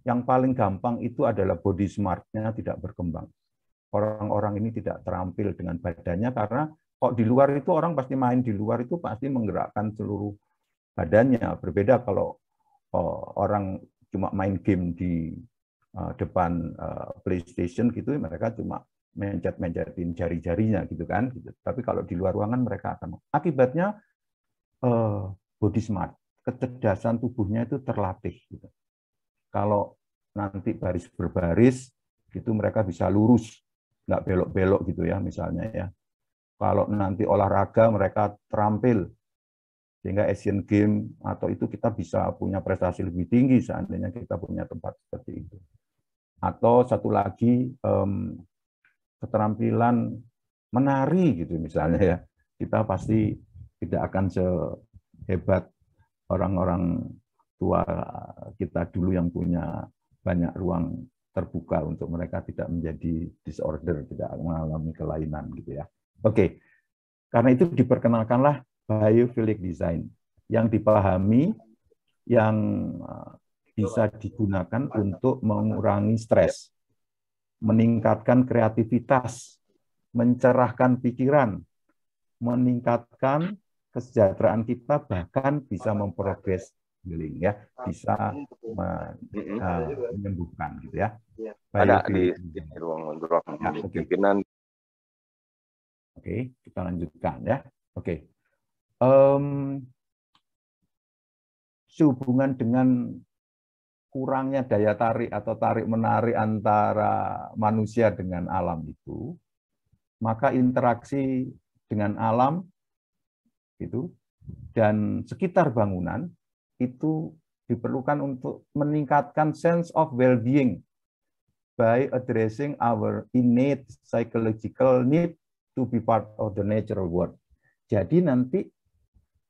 Yang paling gampang itu adalah body smart-nya tidak berkembang. Orang-orang ini tidak terampil dengan badannya karena kok di luar itu orang pasti main di luar itu pasti menggerakkan seluruh badannya. Berbeda kalau orang cuma main game di depan PlayStation gitu, mereka cuma mencet-mencetin jari-jarinya gitu kan. Gitu. Tapi kalau di luar ruangan mereka akan akibatnya body smart, kecerdasan tubuhnya itu terlatih. Gitu. Kalau nanti baris berbaris gitu mereka bisa lurus, nggak belok-belok gitu ya misalnya ya. Kalau nanti olahraga mereka terampil sehingga Asian Games atau itu kita bisa punya prestasi lebih tinggi seandainya kita punya tempat seperti itu. Atau satu lagi keterampilan menari gitu misalnya ya, kita pasti tidak akan sehebat orang-orang tua kita dulu yang punya banyak ruang terbuka untuk mereka tidak menjadi disorder, tidak mengalami kelainan gitu ya. Oke, karena itu diperkenalkanlah biophilic design yang dipahami, yang bisa digunakan untuk mengurangi stres, meningkatkan kreativitas, mencerahkan pikiran, meningkatkan kesejahteraan kita, bahkan bisa memprogres healing ya, bisa menyembuhkan gitu ya. Ada di ruang ya, pimpinan. Oke, kita lanjutkan ya. Oke. Sehubungan dengan kurangnya daya tarik atau tarik-menarik antara manusia dengan alam itu, maka interaksi dengan alam itu dan sekitar bangunan itu diperlukan untuk meningkatkan sense of well-being by addressing our innate psychological need to be part of the natural world. Jadi nanti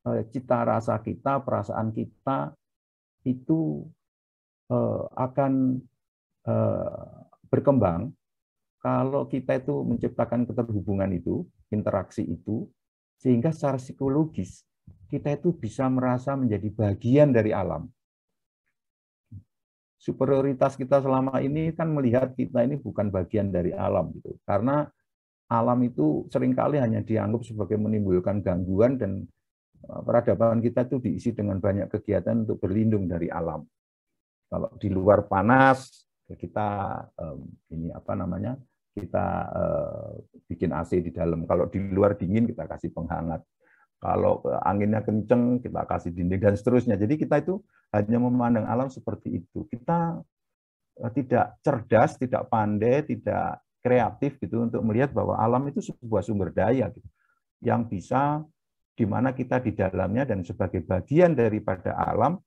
cita rasa kita, perasaan kita itu akan berkembang kalau kita itu menciptakan keterhubungan itu, interaksi itu, sehingga secara psikologis kita itu bisa merasa menjadi bagian dari alam. Superioritas kita selama ini kan melihat kita ini bukan bagian dari alam gitu. Karena alam itu seringkali hanya dianggap sebagai menimbulkan gangguan, dan peradaban kita itu diisi dengan banyak kegiatan untuk berlindung dari alam. Kalau di luar panas, kita ini apa namanya? Kita bikin AC di dalam. Kalau di luar dingin, kita kasih penghangat. Kalau anginnya kenceng, kita kasih dinding dan seterusnya. Jadi kita itu hanya memandang alam seperti itu. Kita tidak cerdas, tidak pandai, tidak kreatif gitu untuk melihat bahwa alam itu sebuah sumber daya gitu, yang bisa di mana kita di dalamnya, dan sebagai bagian daripada alam,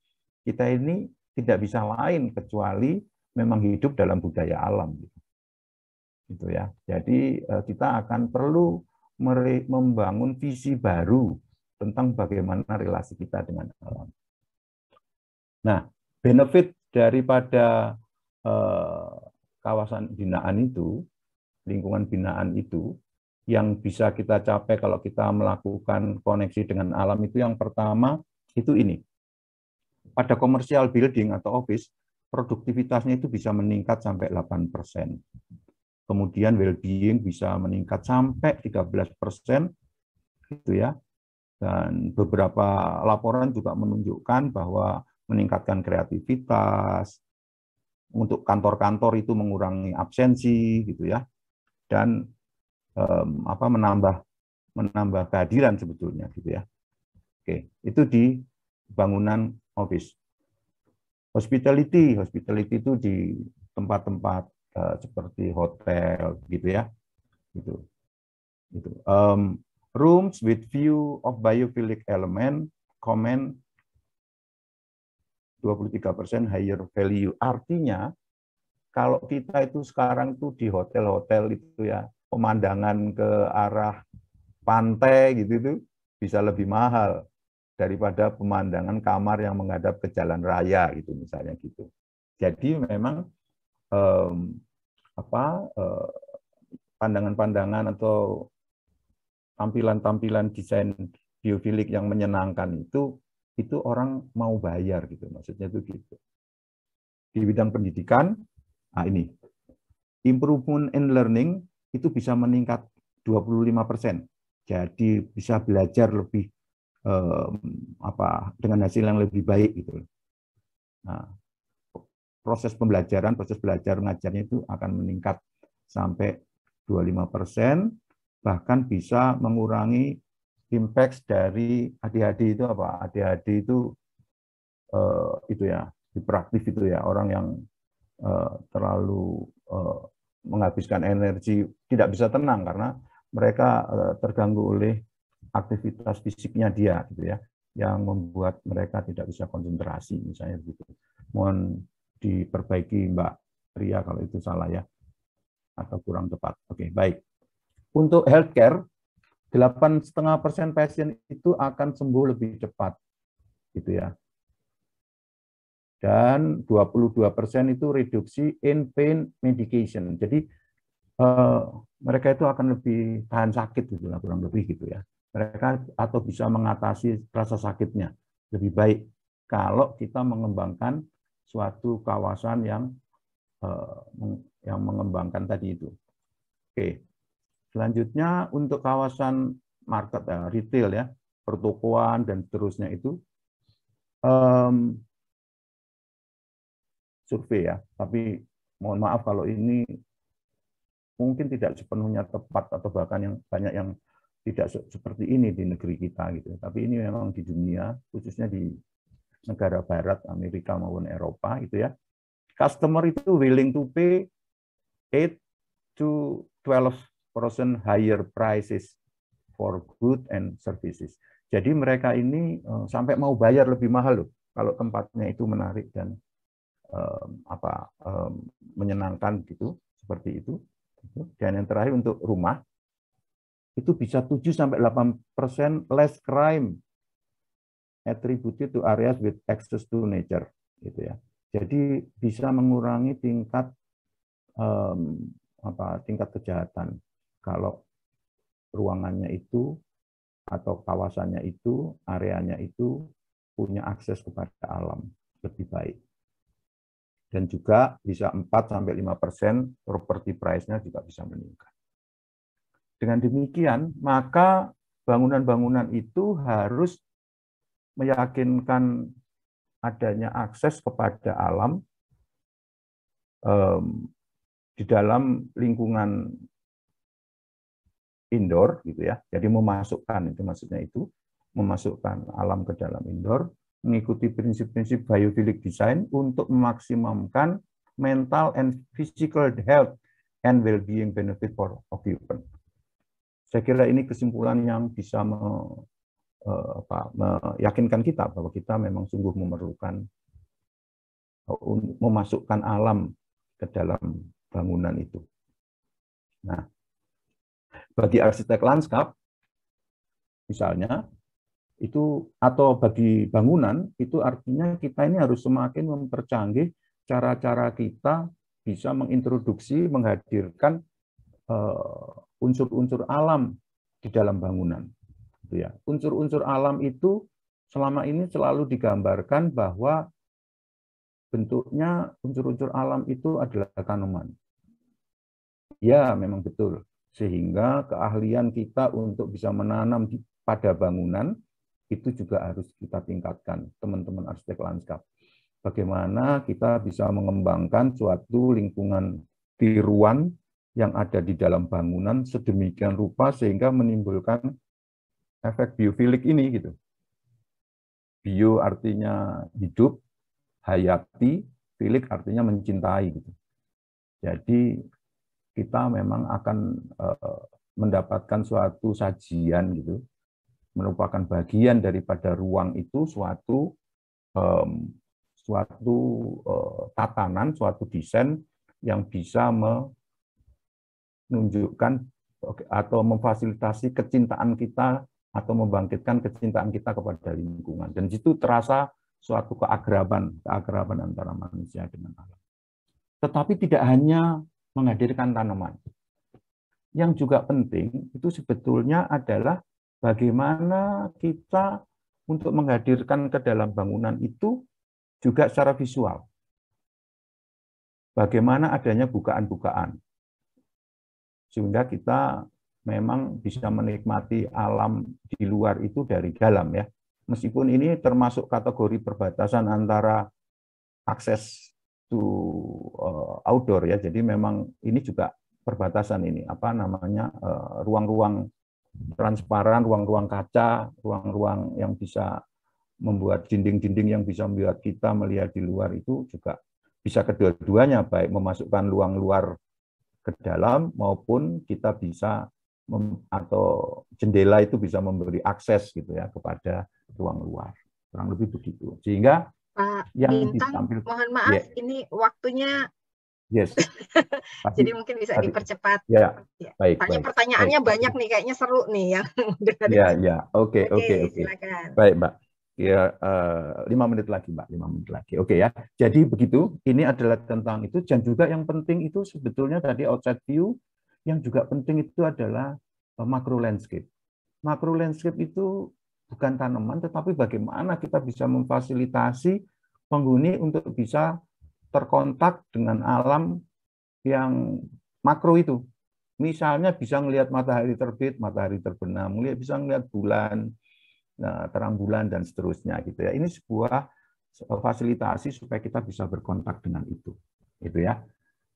kita ini tidak bisa lain kecuali memang hidup dalam budaya alam gitu ya. Jadi kita akan perlu membangun visi baru tentang bagaimana relasi kita dengan alam. Nah, benefit daripada kawasan binaan itu, lingkungan binaan itu, yang bisa kita capai kalau kita melakukan koneksi dengan alam itu, yang pertama itu ini. Pada commercial building atau office, produktivitasnya itu bisa meningkat sampai 8%. Kemudian well-being bisa meningkat sampai 13%, gitu ya. Dan beberapa laporan juga menunjukkan bahwa meningkatkan kreativitas, untuk kantor-kantor itu mengurangi absensi, gitu ya. Dan menambah kehadiran sebetulnya gitu ya. Oke, itu di bangunan office. Hospitality itu di tempat-tempat seperti hotel gitu ya. Gitu. Rooms with view of biophilic element comment 23% higher value. Artinya kalau kita itu sekarang tuh di hotel-hotel itu ya, pemandangan ke arah pantai gitu itu bisa lebih mahal daripada pemandangan kamar yang menghadap ke jalan raya gitu misalnya gitu. Jadi memang pandangan-pandangan atau tampilan-tampilan desain biofilik yang menyenangkan itu orang mau bayar gitu, maksudnya itu gitu. Di bidang pendidikan, ini improvement in learning itu bisa meningkat 25%. Jadi bisa belajar lebih dengan hasil yang lebih baik gitu. Nah, proses belajar mengajarnya itu akan meningkat sampai 25%, bahkan bisa mengurangi impact dari ADHD itu apa? ADHD itu ya, hiperaktif itu ya, orang yang terlalu menghabiskan energi, tidak bisa tenang karena mereka terganggu oleh aktivitas fisiknya dia gitu ya, yang membuat mereka tidak bisa konsentrasi misalnya gitu. Mohon diperbaiki Mbak Ria kalau itu salah ya, atau kurang tepat. Oke, baik. untuk healthcare 8,5% pasien itu akan sembuh lebih cepat, gitu ya. Dan 22% itu reduksi in pain medication. Jadi mereka itu akan lebih tahan sakit, gitu lah, kurang lebih gitu ya. Mereka atau bisa mengatasi rasa sakitnya lebih baik kalau kita mengembangkan suatu kawasan yang mengembangkan tadi itu. Oke, selanjutnya untuk kawasan market retail ya, pertokoan dan seterusnya itu survei ya, tapi mohon maaf kalau ini mungkin tidak sepenuhnya tepat atau bahkan yang banyak yang tidak seperti ini di negeri kita gitu. Tapi ini memang di dunia, khususnya di negara barat, Amerika maupun Eropa gitu ya. Customer itu willing to pay 8 to 12% higher prices for good and services. Jadi mereka ini sampai mau bayar lebih mahal loh kalau tempatnya itu menarik dan menyenangkan gitu, seperti itu. Dan yang terakhir untuk rumah, itu bisa 7-8% less crime attributed to areas with access to nature, gitu ya. Jadi bisa mengurangi tingkat tingkat kejahatan kalau ruangannya itu atau kawasannya itu, areanya itu punya akses kepada alam lebih baik. Dan juga bisa 4-5% property price-nya juga bisa meningkat. Dengan demikian, maka bangunan-bangunan itu harus meyakinkan adanya akses kepada alam di dalam lingkungan indoor, gitu ya. Jadi memasukkan, itu maksudnya itu, memasukkan alam ke dalam indoor, mengikuti prinsip-prinsip biophilic design untuk memaksimalkan mental and physical health and well-being benefit for occupant. Saya kira ini kesimpulan yang bisa meyakinkan kita bahwa kita memang sungguh memerlukan memasukkan alam ke dalam bangunan itu. Nah, bagi arsitek lanskap, misalnya, itu atau bagi bangunan, itu artinya kita ini harus semakin mempercanggih cara-cara kita bisa mengintroduksi, menghadirkan unsur-unsur alam di dalam bangunan. Ya. Unsur-unsur alam itu selama ini selalu digambarkan bahwa bentuknya unsur-unsur alam itu adalah tanaman. Ya, memang betul. Sehingga keahlian kita untuk bisa menanam pada bangunan itu juga harus kita tingkatkan, teman-teman arsitek lanskap. Bagaimana kita bisa mengembangkan suatu lingkungan tiruan yang ada di dalam bangunan sedemikian rupa sehingga menimbulkan efek biofilik ini gitu. Bio artinya hidup, hayati, filik artinya mencintai gitu. Jadi kita memang akan mendapatkan suatu sajian gitu, merupakan bagian daripada ruang itu suatu tatanan, suatu desain yang bisa menunjukkan atau memfasilitasi kecintaan kita atau membangkitkan kecintaan kita kepada lingkungan. Dan itu terasa suatu keakraban antara manusia dengan alam. Tetapi tidak hanya menghadirkan tanaman. Yang juga penting itu sebetulnya adalah bagaimana kita untuk menghadirkan ke dalam bangunan itu juga secara visual. Bagaimana adanya bukaan-bukaan. Sehingga kita memang bisa menikmati alam di luar itu dari dalam ya. Meskipun ini termasuk kategori perbatasan antara akses to outdoor ya. Jadi memang ini juga perbatasan ini, ruang-ruang transparan, ruang-ruang kaca, ruang-ruang yang bisa membuat dinding-dinding yang bisa membuat kita melihat di luar itu juga bisa kedua-duanya, baik memasukkan ruang luar ke dalam maupun kita bisa atau jendela itu bisa memberi akses gitu ya kepada ruang luar. Kurang lebih begitu. Sehingga Pak yang Bintang, mohon maaf, ini waktunya Yes. Jadi mungkin bisa dipercepat. Ya, Ya. baik. Pertanyaannya banyak nih, kayaknya seru nih yang Ya. Oke. Silakan. Baik, Mbak. Ya, 5 menit lagi, Mbak. 5 menit lagi. Oke ya. Jadi begitu. Ini adalah tentang itu. Dan juga yang penting itu sebetulnya tadi outside view. Yang juga penting itu adalah macro landscape. Macro landscape itu bukan tanaman, tetapi bagaimana kita bisa memfasilitasi penghuni untuk bisa terkontak dengan alam yang makro itu. Misalnya bisa melihat matahari terbit, matahari terbenam, bisa melihat bulan, terang bulan, dan seterusnya gitu ya. Ini sebuah fasilitasi supaya kita bisa berkontak dengan itu. Itu ya.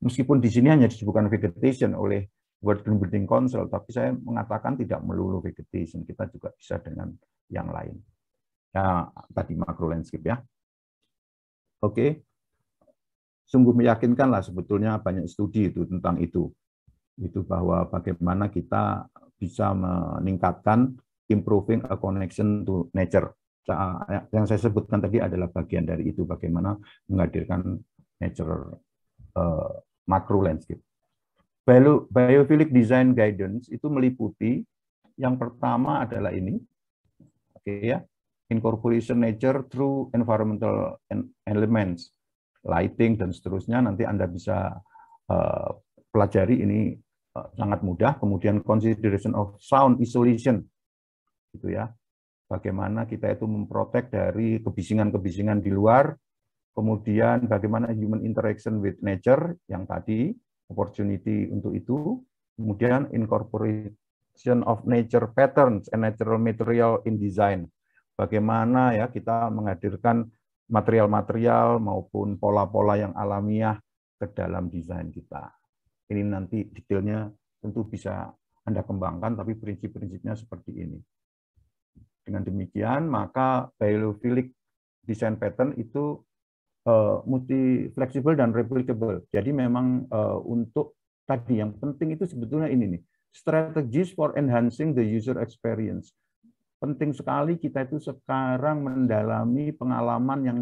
Meskipun di sini hanya disebutkan vegetation oleh World Green Building Council, tapi saya mengatakan tidak melulu vegetation, kita juga bisa dengan yang lain. Ya, tadi macro landscape ya. Oke. Sungguh meyakinkan lah sebetulnya banyak studi itu tentang itu bahwa bagaimana kita bisa meningkatkan improving a connection to nature. Yang saya sebutkan tadi adalah bagian dari itu, bagaimana menghadirkan nature macro landscape. Biophilic design guidance itu meliputi yang pertama adalah ini, oke ya, incorporation nature through environmental elements, lighting dan seterusnya. Nanti Anda bisa pelajari ini sangat mudah. Kemudian consideration of sound isolation, gitu ya. Bagaimana kita itu memprotek dari kebisingan-kebisingan di luar. Kemudian bagaimana human interaction with nature yang tadi, opportunity untuk itu. Kemudian incorporation of nature patterns and natural material in design. Bagaimana ya kita menghadirkan material-material maupun pola-pola yang alamiah ke dalam desain kita. Ini nanti detailnya tentu bisa Anda kembangkan, tapi prinsip-prinsipnya seperti ini. Dengan demikian, maka biophilic design pattern itu multi fleksibel dan replicable. Jadi memang untuk tadi yang penting itu sebetulnya ini nih, strategies for enhancing the user experience. Penting sekali kita itu sekarang mendalami pengalaman yang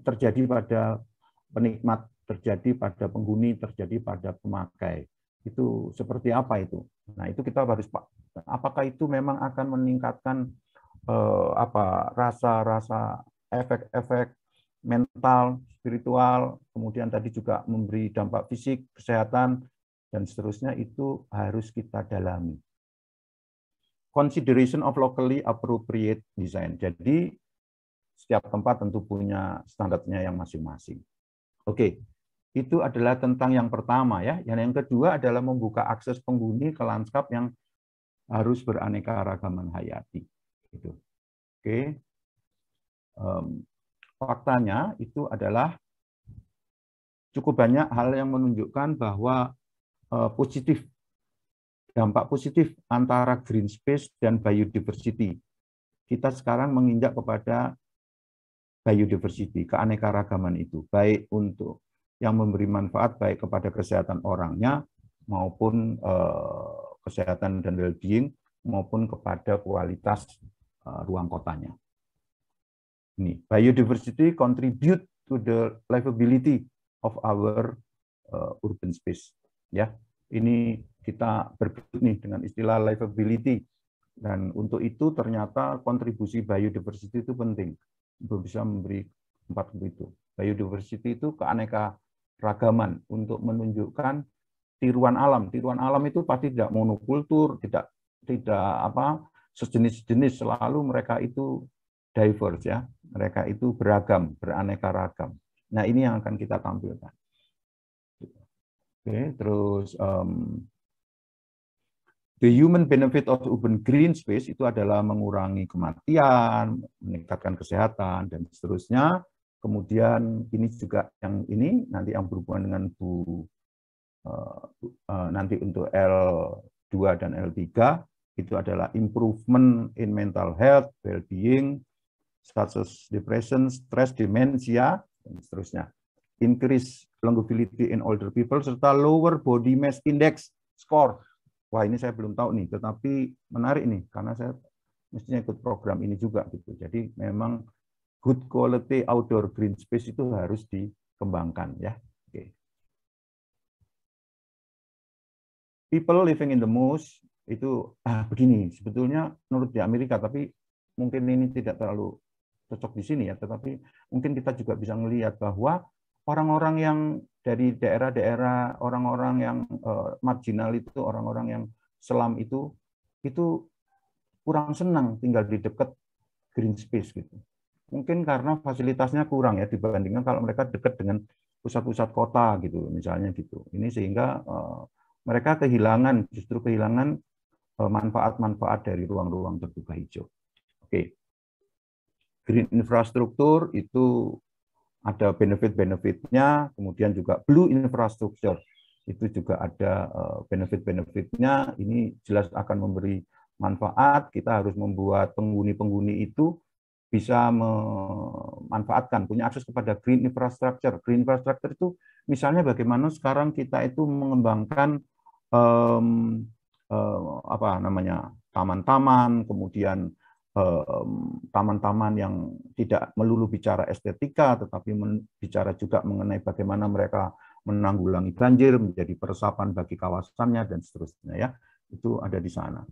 terjadi pada penikmat, terjadi pada penghuni, terjadi pada pemakai. Itu seperti apa itu? Nah, itu kita harus, apakah itu memang akan meningkatkan rasa-rasa, efek-efek mental, spiritual, kemudian tadi juga memberi dampak fisik, kesehatan, dan seterusnya, itu harus kita dalami. Consideration of locally appropriate design. Jadi setiap tempat tentu punya standarnya yang masing-masing. Oke, itu adalah tentang yang pertama ya. Yang kedua adalah membuka akses penghuni ke lanskap yang harus beraneka-ragaman hayati. Gitu. Oke, faktanya itu adalah cukup banyak hal yang menunjukkan bahwa dampak positif antara green space dan biodiversity. Kita sekarang menginjak kepada biodiversity, keanekaragaman itu, baik untuk yang memberi manfaat baik kepada kesehatan orangnya maupun kesehatan dan well-being maupun kepada kualitas ruang kotanya. Ini biodiversity contribute to the livability of our urban space. Ya, ini kita bergelut nih dengan istilah livability, dan untuk itu ternyata kontribusi biodiversity itu penting untuk bisa memberi tempat itu. Biodiversity itu keanekaragaman untuk menunjukkan tiruan alam. Tiruan alam itu pasti tidak monokultur, tidak sejenis-jenis, selalu mereka itu diverse ya. Mereka itu beragam, beraneka ragam. Nah, ini yang akan kita tampilkan. Oke, terus the human benefit of urban green space itu adalah mengurangi kematian, meningkatkan kesehatan, dan seterusnya. Kemudian ini juga yang ini nanti yang berhubungan dengan nanti untuk L2 dan L3 itu adalah improvement in mental health, well-being, such as depression, stress, dementia, dan seterusnya. Increase longevity in older people, serta lower body mass index score. Wah, ini saya belum tahu nih, tetapi menarik nih, karena saya mestinya ikut program ini juga gitu. Jadi memang good quality outdoor green space itu harus dikembangkan ya. Oke. people living in the moose itu begini, sebetulnya menurut di Amerika, tapi mungkin ini tidak terlalu cocok di sini ya, tetapi mungkin kita juga bisa melihat bahwa orang-orang yang dari daerah-daerah, orang-orang yang marginal itu, orang-orang yang selam itu kurang senang tinggal di dekat green space gitu. Mungkin karena fasilitasnya kurang ya dibandingkan kalau mereka dekat dengan pusat-pusat kota gitu, misalnya gitu. Ini sehingga mereka justru kehilangan manfaat-manfaat dari ruang-ruang terbuka hijau. Oke. Green infrastruktur itu ada benefit-benefitnya, kemudian juga blue infrastructure itu juga ada benefit-benefitnya. Ini jelas akan memberi manfaat. Kita harus membuat penghuni-penghuni itu bisa memanfaatkan, punya akses kepada green infrastructure. Green infrastructure itu misalnya bagaimana sekarang kita itu mengembangkan taman-taman, kemudian taman-taman yang tidak melulu bicara estetika, tetapi bicara juga mengenai bagaimana mereka menanggulangi banjir, menjadi peresapan bagi kawasannya, dan seterusnya ya. Itu ada di sana.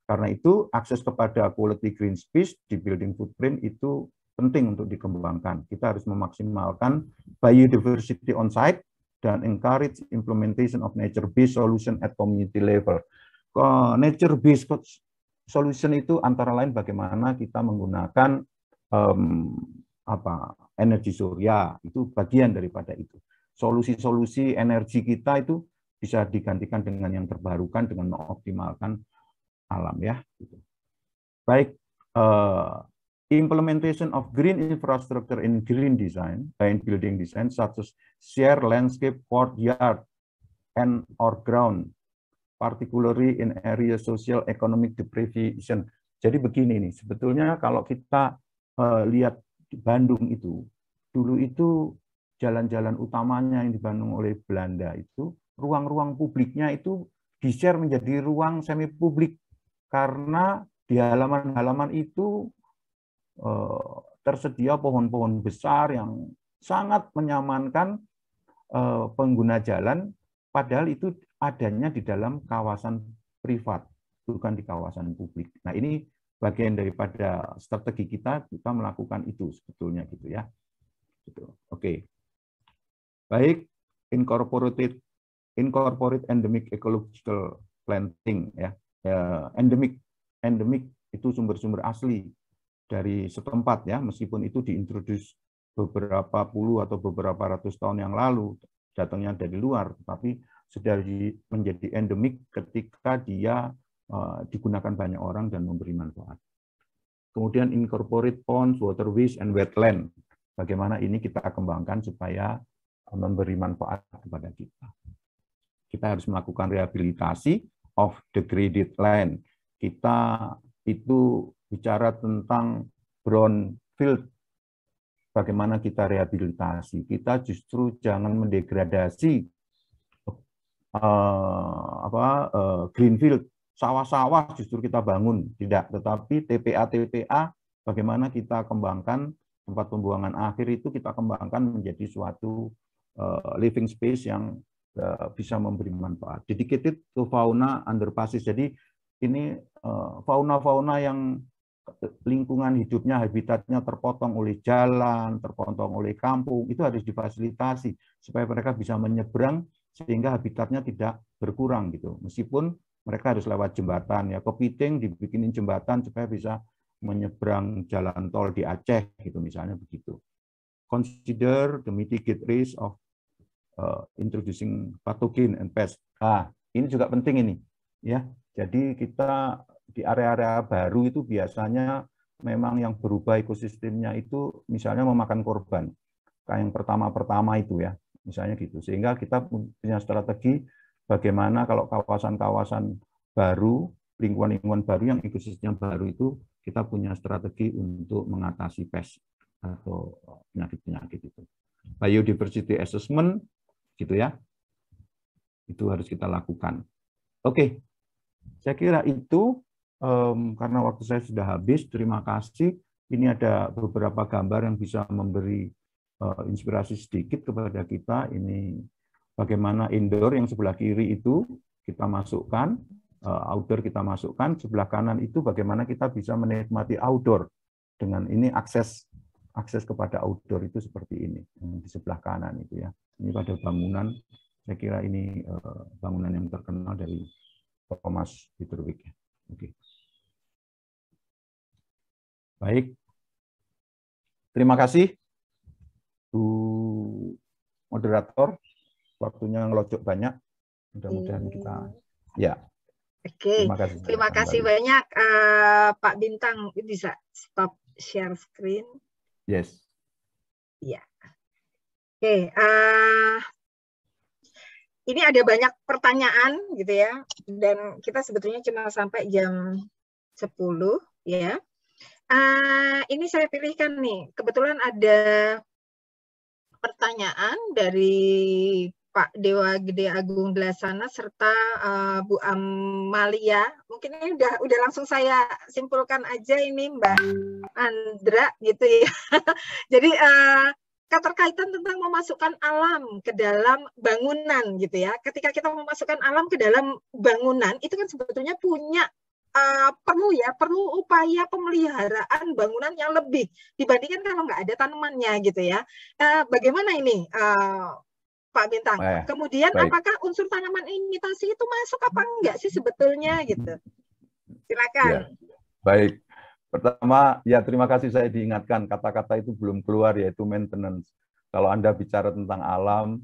Karena itu, akses kepada quality green space di building footprint itu penting untuk dikembangkan. Kita harus memaksimalkan biodiversity on site dan encourage implementation of nature-based solution at community level. Nature-based solution itu antara lain bagaimana kita menggunakan energi surya, itu bagian daripada itu. Solusi-solusi energi kita itu bisa digantikan dengan yang terbarukan dengan mengoptimalkan alam ya. Baik, implementation of green infrastructure in green design, in building design, such as share landscape, courtyard, and or ground, particularly in area social economic deprivation. Jadi begini nih, sebetulnya kalau kita lihat di Bandung itu, dulu itu jalan-jalan utamanya yang di Bandung oleh Belanda itu, ruang-ruang publiknya itu di-share menjadi ruang semi publik, karena di halaman-halaman itu tersedia pohon-pohon besar yang sangat menyamankan pengguna jalan, padahal itu adanya di dalam kawasan privat, bukan di kawasan publik. Nah, ini bagian daripada strategi kita melakukan itu sebetulnya gitu ya. Gitu. Oke. Baik, incorporate endemic ecological planting ya. Endemic itu sumber-sumber asli dari setempat ya, meskipun itu diintroduce beberapa puluh atau beberapa ratus tahun yang lalu, datangnya dari luar, tapi sudah menjadi endemik ketika dia digunakan banyak orang dan memberi manfaat. Kemudian incorporate ponds, waterways, and wetland. Bagaimana ini kita kembangkan supaya memberi manfaat kepada kita. Kita harus melakukan rehabilitasi of degraded land. Kita itu bicara tentang brownfield. Bagaimana kita rehabilitasi. Kita justru jangan mendegradasi greenfield, sawah-sawah justru kita bangun, tidak, tetapi TPA bagaimana kita kembangkan tempat pembuangan akhir itu kita kembangkan menjadi suatu living space yang bisa memberi manfaat. Dedicated to fauna underpasses. Jadi ini fauna-fauna yang lingkungan hidupnya, habitatnya terpotong oleh jalan, terpotong oleh kampung, itu harus difasilitasi supaya mereka bisa menyeberang sehingga habitatnya tidak berkurang gitu. Meskipun mereka harus lewat jembatan ya, Kepiting dibikinin jembatan supaya bisa menyeberang jalan tol di Aceh gitu misalnya begitu. Consider the mitigate risk of introducing pathogen and pest. Ini juga penting ini ya. Jadi kita di area-area baru itu biasanya memang yang berubah ekosistemnya itu misalnya memakan korban. Kayak yang pertama-pertama itu ya, misalnya gitu. Sehingga kita punya strategi bagaimana kalau kawasan-kawasan baru, lingkungan-lingkungan baru yang ekosistem baru itu, kita punya strategi untuk mengatasi pest atau penyakit-penyakit itu. Biodiversity assessment, gitu ya. Itu harus kita lakukan. Oke, saya kira itu. Karena waktu saya sudah habis, terima kasih. Ini ada beberapa gambar yang bisa memberi inspirasi sedikit kepada kita. Ini bagaimana indoor yang sebelah kiri itu kita masukkan, outdoor kita masukkan, sebelah kanan itu bagaimana kita bisa menikmati outdoor. Dengan ini akses kepada outdoor itu seperti ini, di sebelah kanan itu ya. Ini pada bangunan, saya kira ini bangunan yang terkenal dari Thomas Heatherwick. Oke. Baik, terima kasih Bu Moderator, waktunya ngelocok banyak. Mudah-mudahan kita ya. Oke, terima kasih banyak Pak Bintang. Bisa stop share screen? Yes. Ya. Oke, ini ada banyak pertanyaan gitu ya, dan kita sebetulnya cuma sampai jam 10 ya. Ini saya pilihkan nih, kebetulan ada pertanyaan dari Pak Dewa Gede Agung Dlasana serta Bu Amalia. Mungkin ini udah langsung saya simpulkan aja ini Mbak Andra gitu ya. Jadi keterkaitan tentang memasukkan alam ke dalam bangunan gitu ya. Ketika kita memasukkan alam ke dalam bangunan itu kan sebetulnya punya perlu upaya pemeliharaan bangunan yang lebih dibandingkan kalau nggak ada tanamannya gitu ya. Bagaimana ini Pak Bintang? Kemudian baik. Apakah unsur tanaman imitasi itu masuk apa enggak sih sebetulnya gitu? Silakan. Ya, baik. Pertama, ya terima kasih saya diingatkan kata-kata itu belum keluar yaitu maintenance. Kalau Anda bicara tentang alam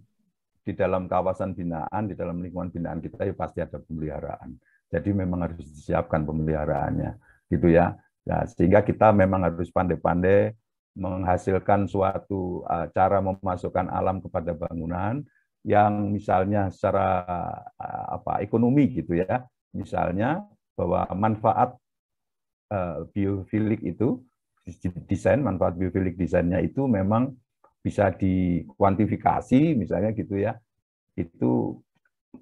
di dalam kawasan binaan, di dalam lingkungan binaan kita ya pasti ada pemeliharaan. Jadi memang harus disiapkan pemeliharaannya, gitu ya. Ya sehingga kita memang harus pandai-pandai menghasilkan suatu cara memasukkan alam kepada bangunan yang misalnya secara ekonomi gitu ya. Misalnya bahwa manfaat biofilik itu desain, manfaat biofilik desainnya itu memang bisa dikuantifikasi misalnya gitu ya. Itu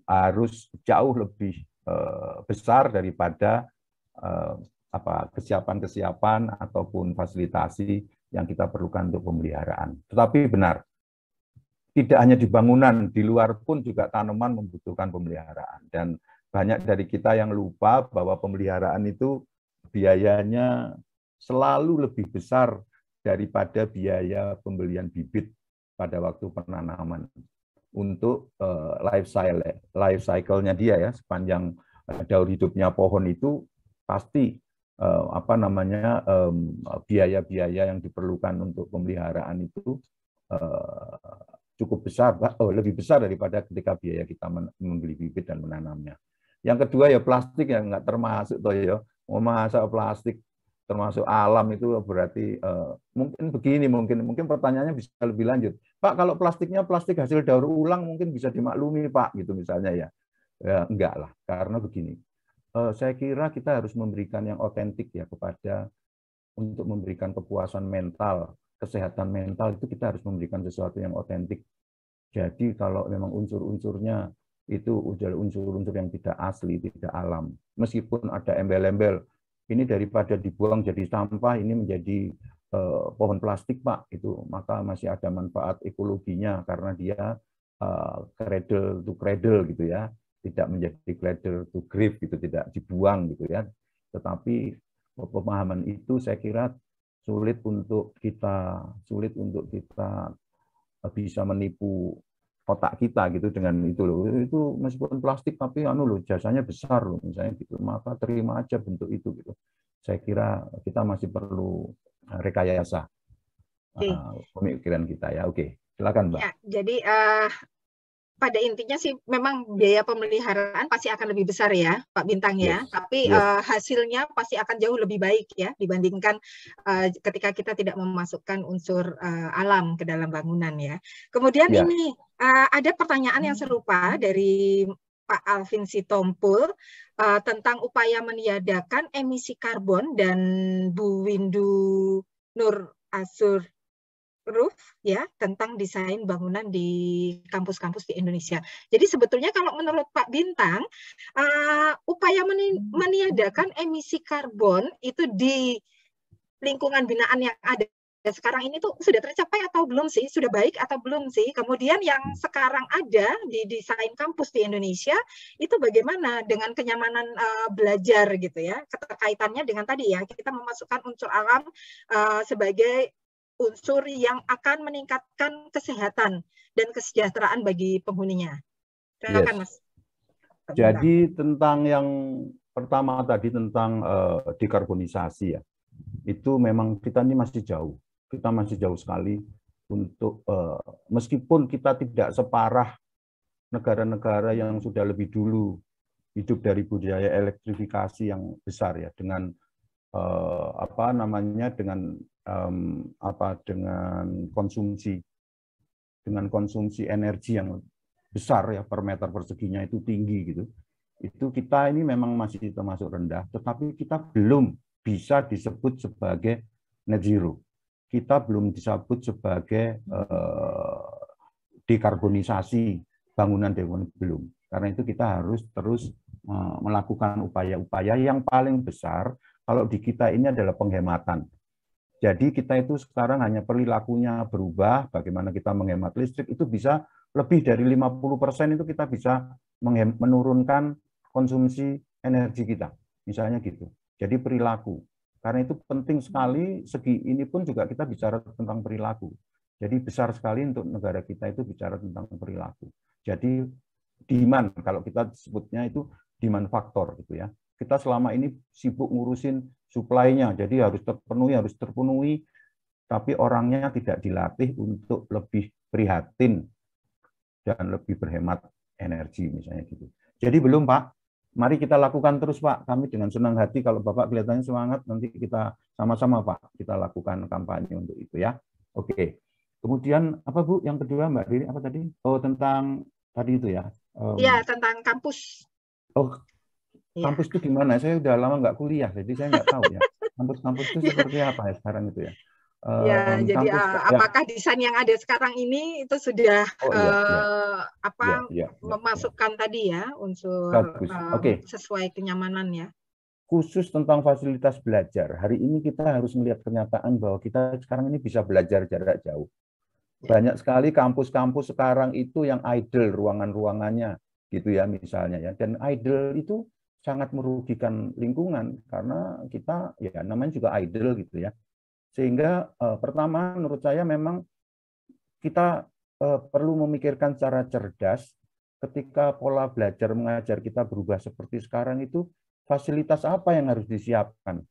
harus jauh lebih besar daripada kesiapan ataupun fasilitasi yang kita perlukan untuk pemeliharaan. Tetapi benar, tidak hanya di bangunan, di luar pun juga tanaman membutuhkan pemeliharaan. Dan banyak dari kita yang lupa bahwa pemeliharaan itu biayanya selalu lebih besar daripada biaya pembelian bibit pada waktu penanaman. Untuk life cycle-nya dia ya, sepanjang daur hidupnya pohon itu pasti biaya-biaya yang diperlukan untuk pemeliharaan itu cukup besar, lebih besar daripada ketika biaya kita membeli bibit dan menanamnya. Yang kedua ya plastik yang nggak termasuk toh ya, masa plastik termasuk alam itu berarti mungkin begini, mungkin pertanyaannya bisa lebih lanjut. Pak, kalau plastiknya plastik hasil daur ulang mungkin bisa dimaklumi Pak, gitu misalnya ya. Ya enggak lah, karena begini. Saya kira kita harus memberikan yang otentik ya untuk memberikan kepuasan mental, kesehatan mental itu kita harus memberikan sesuatu yang otentik. Jadi kalau memang unsur-unsurnya itu unsur-unsur yang tidak asli, tidak alam. Meskipun ada embel-embel, ini daripada dibuang jadi sampah, ini menjadi pohon plastik Pak, itu maka masih ada manfaat ekologinya karena dia cradle to cradle gitu ya. Tidak menjadi cradle to grave gitu, tidak dibuang gitu ya. Tetapi pemahaman itu saya kira sulit untuk kita bisa menipu otak kita gitu dengan itu loh. Itu meskipun plastik tapi jasanya besar loh misalnya gitu. Maka terima aja bentuk itu gitu. Saya kira kita masih perlu rekayasa pemikiran kita ya. Oke, silakan Mbak. Ya, jadi pada intinya sih memang biaya pemeliharaan pasti akan lebih besar ya Pak Bintang ya, yes. Tapi yes. Hasilnya pasti akan jauh lebih baik ya dibandingkan ketika kita tidak memasukkan unsur alam ke dalam bangunan ya. Kemudian ini ada pertanyaan yang serupa dari Pak Alvin Sitompul tentang upaya meniadakan emisi karbon dan Bu Windu Nur Asur Roof ya tentang desain bangunan di kampus-kampus di Indonesia. Jadi sebetulnya kalau menurut Pak Bintang upaya meniadakan emisi karbon itu di lingkungan binaan yang ada sekarang ini tuh sudah tercapai atau belum sih, sudah baik atau belum sih. Kemudian yang sekarang ada di desain kampus di Indonesia itu bagaimana dengan kenyamanan belajar gitu ya, keterkaitannya dengan tadi ya, kita memasukkan unsur alam sebagai unsur yang akan meningkatkan kesehatan dan kesejahteraan bagi penghuninya. Silakan, Mas. Jadi tentang yang pertama tadi tentang dekarbonisasi ya, itu memang kita ini masih jauh. Kita masih jauh sekali untuk meskipun kita tidak separah negara-negara yang sudah lebih dulu hidup dari budaya elektrifikasi yang besar ya, dengan dengan konsumsi energi yang besar ya, per meter perseginya itu tinggi gitu. Itu kita ini memang masih termasuk rendah, tetapi kita belum bisa disebut sebagai net zero. Kita belum disebut sebagai dekarbonisasi bangunan belum. Karena itu kita harus terus melakukan upaya-upaya yang paling besar kalau di kita ini adalah penghematan. Jadi kita itu sekarang hanya perilakunya berubah, bagaimana kita menghemat listrik, itu bisa lebih dari 50% itu kita bisa menurunkan konsumsi energi kita, misalnya gitu. Jadi perilaku. Karena itu penting sekali, segi ini pun juga kita bicara tentang perilaku. Jadi besar sekali untuk negara kita itu bicara tentang perilaku. Jadi demand, kalau kita sebutnya itu demand faktor gitu ya. Kita selama ini sibuk ngurusin supply-nya, jadi harus terpenuhi, tapi orangnya tidak dilatih untuk lebih prihatin dan lebih berhemat energi misalnya gitu. Jadi belum, Pak. Mari kita lakukan terus, Pak. Kami dengan senang hati kalau Bapak kelihatannya semangat, nanti kita sama-sama, Pak, kita lakukan kampanye untuk itu ya. Oke. Kemudian apa, Bu? Yang kedua, Mbak Riri, apa tadi? Oh, tentang tadi itu ya. Iya, tentang kampus. Oh, kampus itu gimana? Saya udah lama nggak kuliah, jadi saya nggak tahu ya. Kampus itu seperti apa ya sekarang itu ya? Jadi apakah desain yang ada sekarang ini itu sudah memasukkan tadi ya unsur sesuai kenyamanan ya? Khusus tentang fasilitas belajar, hari ini kita harus melihat kenyataan bahwa kita sekarang ini bisa belajar jarak jauh. Banyak sekali kampus-kampus sekarang itu yang idle ruangan-ruangannya, gitu ya misalnya ya. Dan idle itu sangat merugikan lingkungan karena kita ya namanya juga idle gitu ya. Sehingga pertama menurut saya memang kita perlu memikirkan secara cerdas ketika pola belajar mengajar kita berubah seperti sekarang itu, fasilitas apa yang harus disiapkan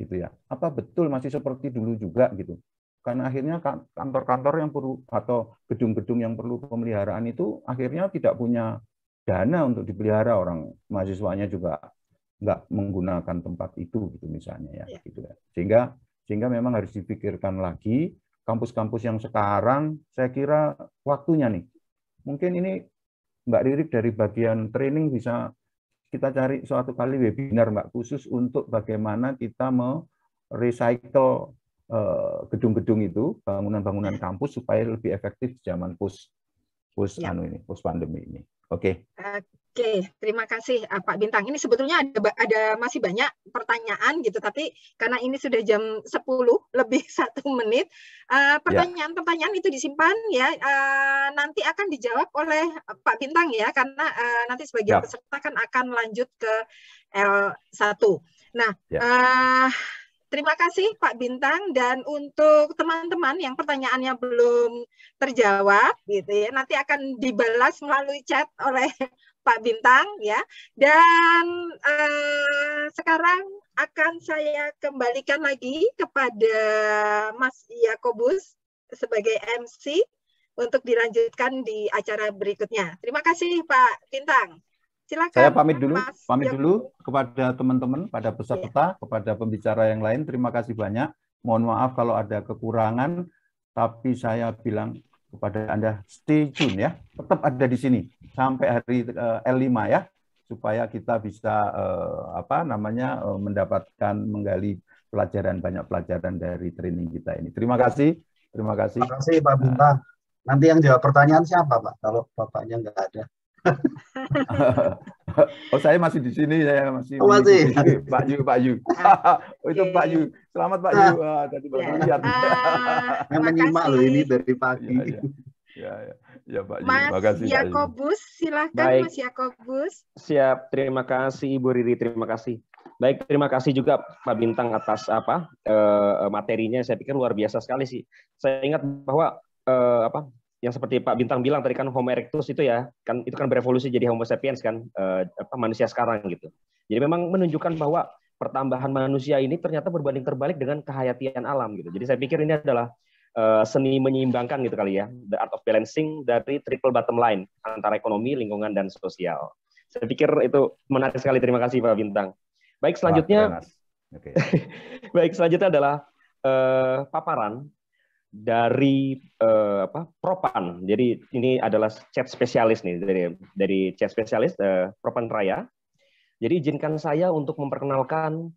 gitu ya. Apa betul masih seperti dulu juga gitu. Karena akhirnya kantor-kantor yang perlu atau gedung-gedung yang perlu pemeliharaan itu akhirnya tidak punya dana untuk dipelihara, orang mahasiswanya juga nggak menggunakan tempat itu gitu misalnya ya gitu ya. Sehingga memang harus dipikirkan lagi kampus-kampus yang sekarang, saya kira waktunya nih. Mungkin ini Mbak Riri dari bagian training bisa kita cari suatu kali webinar Mbak khusus untuk bagaimana kita merecycle gedung-gedung itu, bangunan-bangunan kampus supaya lebih efektif zaman post pandemi ini. Oke. Oke, terima kasih Pak Bintang. Ini sebetulnya ada masih banyak pertanyaan gitu, tapi karena ini sudah jam 10 lebih 1 menit, pertanyaan-pertanyaan itu disimpan ya, nanti akan dijawab oleh Pak Bintang ya, karena nanti sebagian peserta kan akan lanjut ke L1. Nah, terima kasih Pak Bintang, dan untuk teman-teman yang pertanyaannya belum terjawab gitu ya, nanti akan dibalas melalui chat oleh Pak Bintang ya. Dan sekarang akan saya kembalikan lagi kepada Mas Yakobus sebagai MC untuk dilanjutkan di acara berikutnya. Terima kasih Pak Bintang. Silakan. Saya pamit dulu kepada teman-teman, pada peserta, kepada pembicara yang lain. Terima kasih banyak. Mohon maaf kalau ada kekurangan, tapi saya bilang kepada Anda stay tune ya. Tetap ada di sini sampai hari L5 ya, supaya kita bisa mendapatkan menggali banyak pelajaran dari training kita ini. Terima kasih. Terima kasih Pak Bintang. Nanti yang jawab pertanyaan siapa Pak? Kalau Bapaknya nggak ada. Oh, saya masih di sini, saya masih Oh, masih. mengikuti Pak Yu. Oh, itu Pak Yu. Selamat Pak Yu. Tadi baru lihat. Yang menyimak loh ini dari pagi. Ya Pak Yu. Mas Makasih Pak Yu. Yakobus, silakan. Baik. Mas Yakobus. Siap, terima kasih Ibu Riri, terima kasih. Baik, terima kasih juga Pak Bintang atas materinya. Saya pikir luar biasa sekali sih. Saya ingat bahwa yang seperti Pak Bintang bilang tadi kan Homo erectus itu ya, kan itu kan berevolusi jadi Homo sapiens kan, manusia sekarang gitu. Jadi memang menunjukkan bahwa pertambahan manusia ini ternyata berbanding terbalik dengan kehayatian alam gitu. Jadi saya pikir ini adalah seni menyeimbangkan gitu kali ya, the art of balancing dari triple bottom line antara ekonomi, lingkungan, dan sosial. Saya pikir itu menarik sekali. Terima kasih Pak Bintang. Baik, selanjutnya, baik, selanjutnya adalah paparan dari Propan. Jadi ini adalah chat spesialis nih dari chat spesialis Propan Raya. Jadi izinkan saya untuk memperkenalkan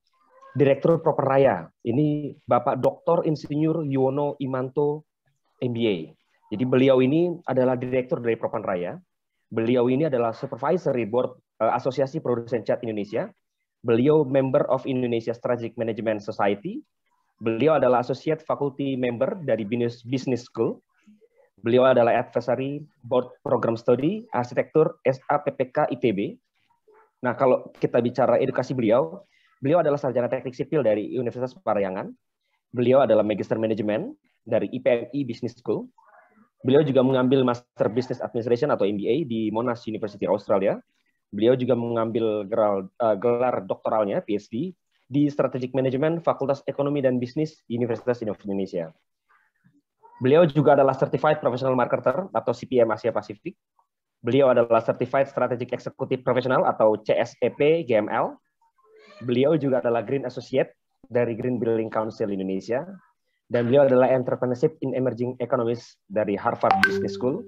Direktur Propan Raya. Ini Bapak Dr. Insinyur Yuwono Imanto MBA. Jadi beliau ini adalah direktur dari Propan Raya. Beliau ini adalah Supervisory Board Asosiasi Produsen Chat Indonesia. Beliau member of Indonesia Strategic Management Society. Beliau adalah Associate Faculty Member dari Business School. Beliau adalah Advisory Board Program Study Arsitektur SAPPK ITB. Nah, kalau kita bicara edukasi beliau adalah sarjana teknik sipil dari Universitas Parahyangan. Beliau adalah Magister Management dari IPMI Business School. Beliau juga mengambil Master Business Administration atau MBA di Monash University Australia. Beliau juga mengambil gelar doktoralnya PhD di Strategic Management Fakultas Ekonomi dan Bisnis Universitas Indonesia. Beliau juga adalah Certified Professional Marketer atau CPM Asia Pasifik. Beliau adalah Certified Strategic Executive Professional atau CSEP GML. Beliau juga adalah Green Associate dari Green Building Council Indonesia. Dan beliau adalah Entrepreneurship in Emerging Economies dari Harvard Business School.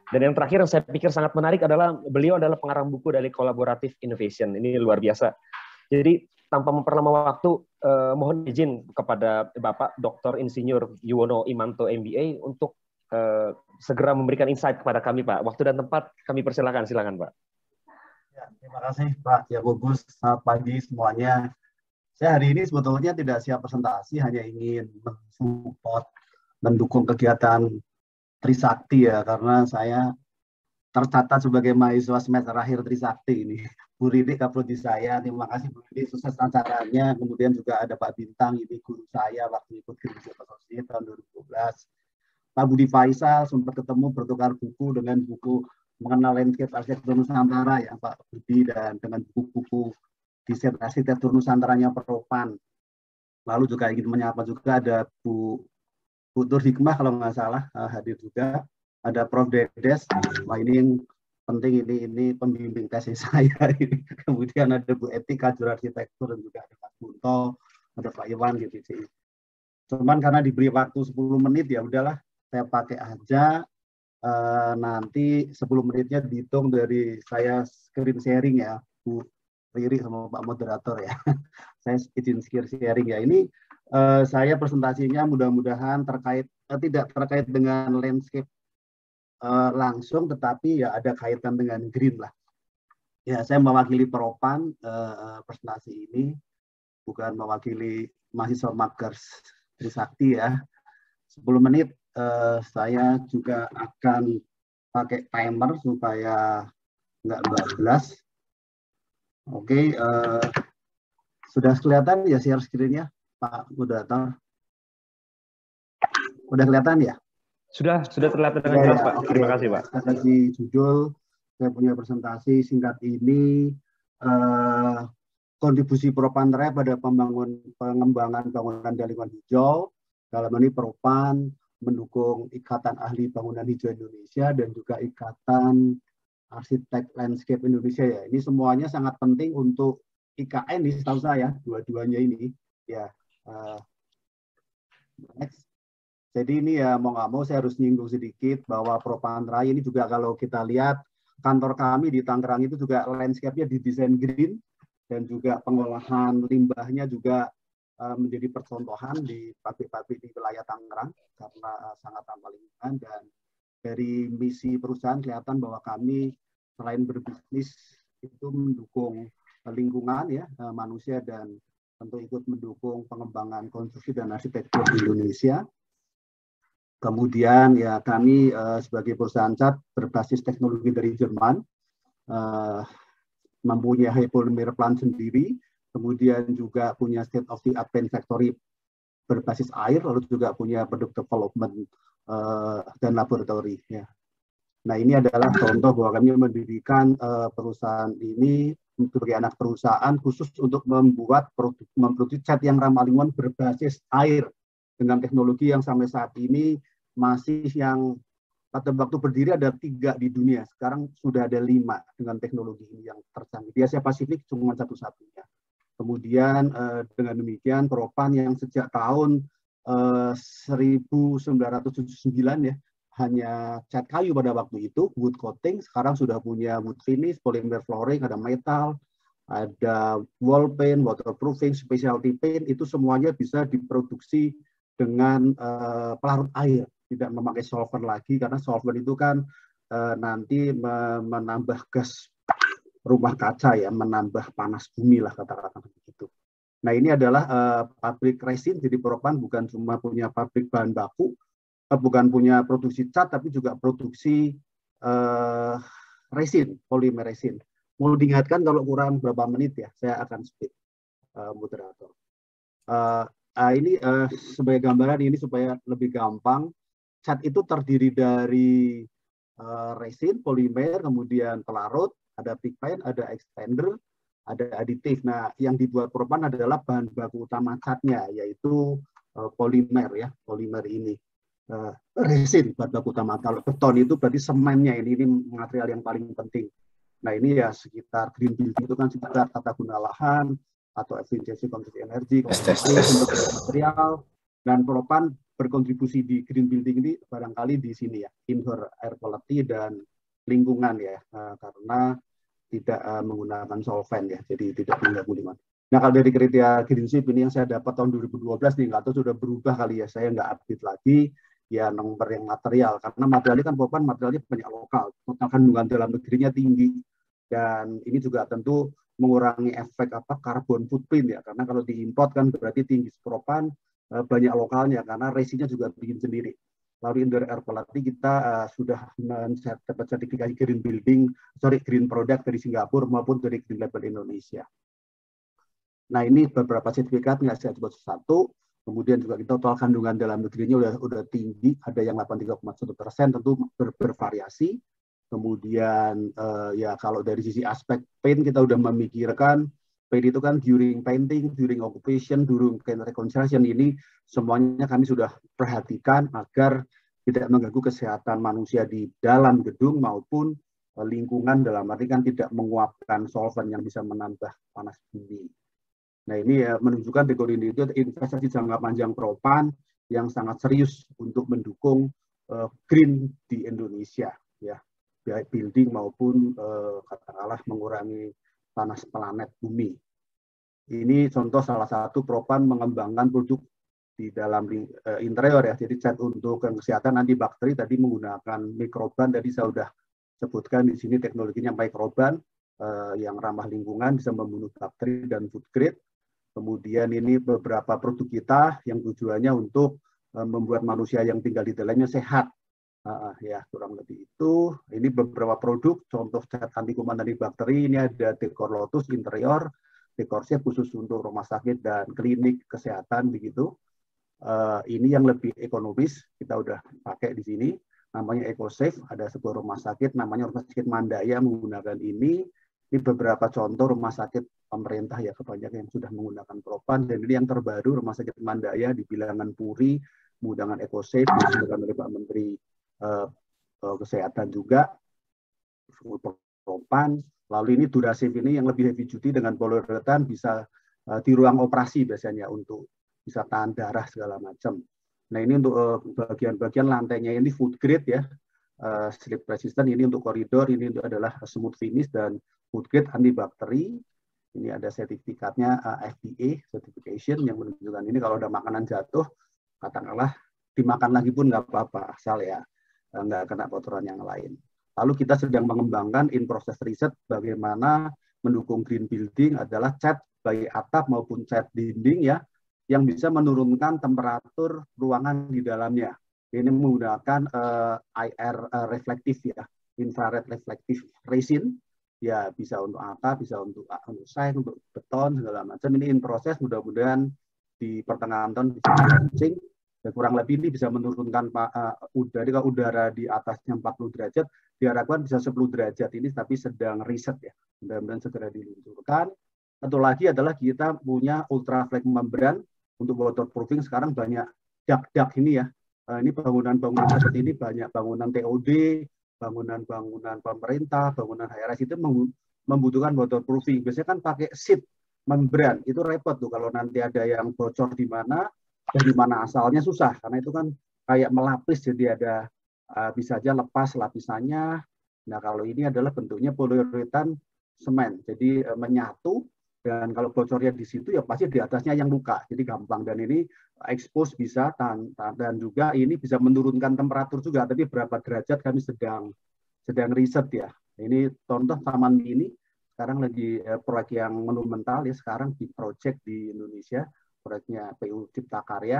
Dan yang terakhir yang saya pikir sangat menarik adalah beliau adalah pengarang buku dari Collaborative Innovation. Ini luar biasa. Jadi tanpa memperlama waktu, mohon izin kepada Bapak Dr. Insinyur Yuwono Imanto MBA untuk segera memberikan insight kepada kami, Pak. Waktu dan tempat kami persilakan, silakan, Pak. Ya, terima kasih Pak Yakobus. Selamat pagi semuanya. Saya hari ini sebetulnya tidak siap presentasi, hanya ingin mensupport, mendukung kegiatan Trisakti ya, karena saya tercatat sebagai mahasiswa semester akhir Trisakti ini. Bu Riri kaprodi saya, terima kasih Bu Riri, sukses acaranya. Kemudian juga ada Pak Bintang, ini guru saya waktu ikut Green Associate tahun 2012. Pak Budi Faisal, sempat ketemu bertukar buku dengan buku mengenal landscape arsitektur Nusantara ya Pak Budi, dan dengan buku-buku desain arsitektur Nusantaranya Propan. Lalu juga ingin menyapa juga ada Bu Tur Hikmah kalau nggak salah hadir juga. Ada Prof. Dedes, wah ini yang penting, ini pembimbing tesis saya ini. Kemudian ada Bu Eti, Kajur Arsitektur, dan juga ada Pak Bunto, ada Pak Iwan gitu sih. Cuman karena diberi waktu 10 menit ya udahlah, saya pakai aja. Nanti 10 menitnya dihitung dari saya screen sharing ya, Bu Riri sama Pak Moderator ya. Saya izin screen sharing ya. Ini saya presentasinya mudah-mudahan tidak terkait dengan landscape langsung, tetapi ya ada kaitan dengan green lah. Ya, saya mewakili Propan presentasi ini, bukan mewakili mahasiswa Makers Trisakti ya. 10 menit saya juga akan pakai timer supaya nggak bablas. Oke, sudah kelihatan ya share screen-nya, Pak Moderator? Udah kelihatan ya? Sudah terlihat dengan jelas, Pak. Terima kasih, Pak. Saya kasih judul, saya punya presentasi singkat ini, kontribusi Propan Raya pada pengembangan bangunan dan lingkungan hijau. Dalam ini Propan mendukung Ikatan Ahli Bangunan Hijau Indonesia dan juga Ikatan Arsitek Landscape Indonesia ya. Ini semuanya sangat penting untuk IKN nih, setahu saya, dua-duanya ini. Ya. Next. Jadi ini ya mau nggak mau saya harus nyinggung sedikit bahwa Propan Raya ini juga kalau kita lihat kantor kami di Tangerang itu juga landscape-nya didesain green, dan juga pengolahan limbahnya juga menjadi percontohan di pabrik-pabrik di wilayah Tangerang karena sangat ramah lingkungan. Dan dari misi perusahaan kelihatan bahwa kami selain berbisnis itu mendukung lingkungan ya, manusia, dan tentu ikut mendukung pengembangan konstruksi dan arsitektur di Indonesia. Kemudian ya kami sebagai perusahaan cat berbasis teknologi dari Jerman, mempunyai high polymer plant sendiri, kemudian juga punya state of the art paint factory berbasis air, lalu juga punya product development dan laboratori. Ya. Nah ini adalah contoh bahwa kami mendirikan perusahaan ini sebagai anak perusahaan khusus untuk memproduksi cat yang ramah lingkungan berbasis air dengan teknologi yang sampai saat ini masih yang pada waktu berdiri ada 3 di dunia, sekarang sudah ada 5 dengan teknologi ini yang tercanggih. Di Asia Pasifik cuma satu-satunya. Kemudian dengan demikian Propan yang sejak tahun 1979 ya hanya cat kayu pada waktu itu, wood coating, sekarang sudah punya wood finish, polymer flooring, ada metal, ada wall paint, waterproofing, specialty paint, itu semuanya bisa diproduksi dengan pelarut air, tidak memakai solvent lagi, karena solvent itu kan nanti menambah gas rumah kaca ya, menambah panas bumi lah kata-kata begitu. Nah ini adalah pabrik resin, jadi Propan bukan cuma punya pabrik bahan baku, bukan punya produksi cat, tapi juga produksi resin, polimer resin. Mau diingatkan kalau kurang berapa menit ya, saya akan speed, moderator. Ini sebagai gambaran ini supaya lebih gampang. Cat itu terdiri dari resin, polimer, kemudian pelarut, ada pigment, ada expander, ada aditif. Nah, yang dibuat Propan adalah bahan baku utama catnya, yaitu polimer ya, polimer ini. Resin bahan baku utama. Kalau beton itu berarti semennya, ini material yang paling penting. Nah, ini ya sekitar green building itu kan sekitar tata guna lahan atau efisiensi konsumsi energi, material, dan Propan berkontribusi di green building ini barangkali di sini ya, indoor air quality dan lingkungan ya, karena tidak menggunakan solvent ya, jadi tidak mengganggu lingkungan. Nah kalau dari kriteria Greenship ini yang saya dapat tahun 2012 nih, nggak tahu sudah berubah kali ya, saya nggak update lagi ya nomor yang material, karena materialnya kan Propan materialnya banyak lokal, total kandungan dalam negerinya tinggi, dan ini juga tentu mengurangi efek carbon footprint ya, karena kalau diimport kan berarti tinggi Propan, banyak lokalnya karena resinnya juga bikin sendiri. Lalu indoor air quality kita sudah dapat sertifikasi green product dari Singapura maupun dari Green Label Indonesia. Nah ini beberapa sertifikat nggak saya sebut satu. Kemudian juga kita total kandungan dalam negerinya udah tinggi, ada yang 83,1%, tentu bervariasi. Kemudian ya kalau dari sisi aspek paint kita udah memikirkan paint itu kan during painting, during occupation, during reconstruction, ini semuanya kami sudah perhatikan agar tidak mengganggu kesehatan manusia di dalam gedung maupun lingkungan, dalam arti kan tidak menguapkan solvent yang bisa menambah panas bumi. Nah ini ya menunjukkan teknologi ini itu investasi jangka panjang Propan yang sangat serius untuk mendukung green di Indonesia ya, baik building maupun katakanlah mengurangi panas planet bumi. Ini contoh salah satu Propan mengembangkan produk di dalam interior ya. Jadi cat untuk kesehatan antibakteri tadi menggunakan mikroban. Tadi saya sudah sebutkan di sini teknologinya mikroban yang ramah lingkungan, bisa membunuh bakteri dan food grade. Kemudian ini beberapa produk kita yang tujuannya untuk membuat manusia yang tinggal di dalamnya sehat. Ya kurang lebih itu. Ini beberapa produk contoh cat anti kuman dan bakteri. Ini ada dekor Lotus interior, dekor chef khusus untuk rumah sakit dan klinik kesehatan begitu. Ini yang lebih ekonomis kita udah pakai di sini. Namanya EcoSafe. Ada sebuah rumah sakit namanya Rumah Sakit Mandaya menggunakan ini. Ini beberapa contoh rumah sakit pemerintah ya kebanyakan yang sudah menggunakan Propan. Dan ini yang terbaru Rumah Sakit Mandaya di Bilangan Puri menggunakan EcoSafe disediakan oleh Pak Menteri Kesehatan juga Propan. Lalu ini Durasif ini yang lebih heavy duty dengan poliuretan, bisa di ruang operasi biasanya untuk bisa tahan darah segala macam. Nah ini untuk bagian-bagian lantainya ini food grade ya, slip resistant, ini untuk koridor, ini untuk adalah smooth finish dan food grade antibakteri. Ini ada sertifikatnya FDA certification yang menunjukkan ini kalau ada makanan jatuh katakanlah dimakan lagi pun nggak apa-apa asal ya nggak kena kotoran yang lain. Lalu kita sedang mengembangkan in-process riset bagaimana mendukung green building adalah cat baik atap maupun cat dinding ya, yang bisa menurunkan temperatur ruangan di dalamnya. Ini menggunakan IR reflektif ya, infrared reflektif resin. Ya bisa untuk atap, bisa untuk seng, untuk beton segala macam. Ini in proses, mudah-mudahan di pertengahan tahun bisa launching. Dan kurang lebih ini bisa menurunkan udara di atasnya 40 derajat, diharapkan bisa 10 derajat ini, tapi sedang riset ya. Mudah-mudahan segera diluncurkan. Satu lagi adalah kita punya ultraflex membran untuk waterproofing. Sekarang banyak dak-dak ini ya. Ini bangunan-bangunan seperti ini banyak bangunan TOD, bangunan-bangunan pemerintah, bangunan HRS itu membutuhkan waterproofing. Biasanya kan pakai sheet membran, itu repot tuh kalau nanti ada yang bocor di mana, dari mana asalnya susah, karena itu kan kayak melapis, jadi ada bisa aja lepas lapisannya. Nah kalau ini adalah bentuknya poliuretan semen, jadi menyatu, dan kalau bocornya di situ ya pasti di atasnya yang luka, jadi gampang. Dan ini expose bisa, dan juga ini bisa menurunkan temperatur juga, tapi berapa derajat kami sedang riset ya. Ini contoh taman mini, sekarang lagi proyek yang monumental ya, sekarang di project di Indonesia, proyeknya PU Cipta Karya,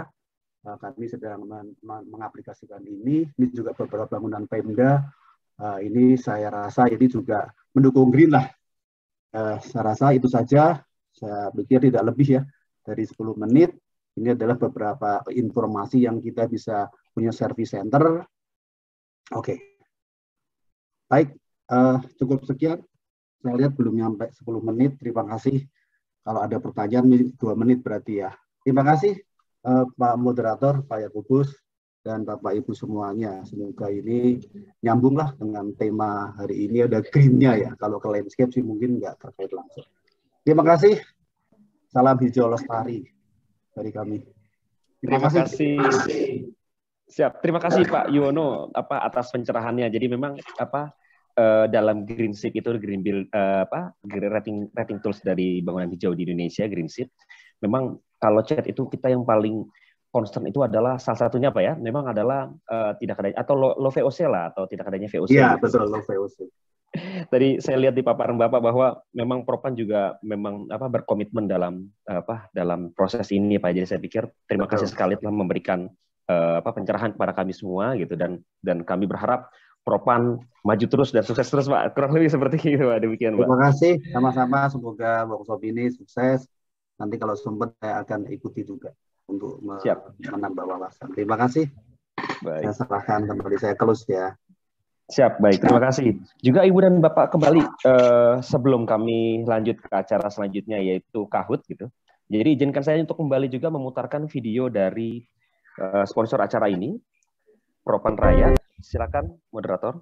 kami sedang mengaplikasikan ini juga beberapa bangunan Pemda, ini saya rasa ini juga mendukung green lah. Saya rasa itu saja, saya pikir tidak lebih ya dari 10 menit. Ini adalah beberapa informasi yang kita bisa punya service center. Oke. Baik, cukup sekian. Saya lihat belum nyampe 10 menit. Terima kasih. Kalau ada pertanyaan 2 menit berarti ya. Terima kasih Pak Moderator, Pak Yakubus, dan Bapak Ibu semuanya. Semoga ini nyambunglah dengan tema hari ini, ada green-nya ya. Kalau ke landscape sih mungkin nggak terkait langsung. Terima kasih. Salam hijau lestari dari kami. Terima kasih. Siap. Terima kasih Pak Yuwono atas pencerahannya. Jadi memang dalam Green Sheet itu Green Build rating tools dari bangunan hijau di Indonesia, Green Sheet. Memang kalau cat itu kita yang paling concern itu adalah salah satunya apa ya? Memang adalah tidak adanya atau low VOC lah, atau tidak adanya VOC. Iya, betul, low VOC. Tadi saya lihat di paparan Bapak bahwa memang Propan juga memang berkomitmen dalam proses ini Pak. Jadi saya pikir terima kasih sekali telah memberikan pencerahan kepada kami semua gitu, dan kami berharap Propan maju terus dan sukses terus Pak. Kurang lebih seperti itu Pak. Demikian Pak. Terima kasih, sama-sama, semoga workshop ini sukses. Nanti kalau sempat saya akan ikuti juga untuk menambah wawasan. Terima kasih. Baik. Saya serahkan kembali, saya close ya. Siap, baik. Terima kasih. Juga Ibu dan Bapak kembali sebelum kami lanjut ke acara selanjutnya yaitu Kahoot gitu. Jadi izinkan saya untuk kembali juga memutarkan video dari sponsor acara ini, Propan Raya. Silakan moderator.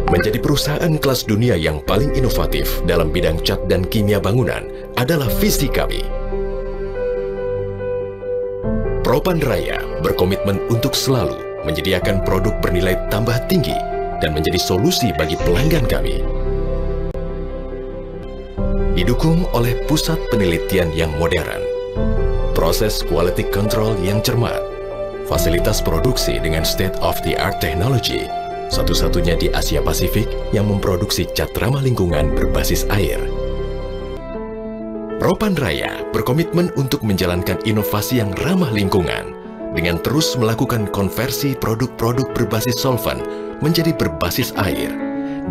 Menjadi perusahaan kelas dunia yang paling inovatif dalam bidang cat dan kimia bangunan adalah visi kami. Propan Raya berkomitmen untuk selalu menyediakan produk bernilai tambah tinggi dan menjadi solusi bagi pelanggan kami. Didukung oleh pusat penelitian yang modern, proses quality control yang cermat, fasilitas produksi dengan state-of-the-art technology, satu-satunya di Asia Pasifik yang memproduksi cat ramah lingkungan berbasis air. Propan Raya berkomitmen untuk menjalankan inovasi yang ramah lingkungan dengan terus melakukan konversi produk-produk berbasis solvent menjadi berbasis air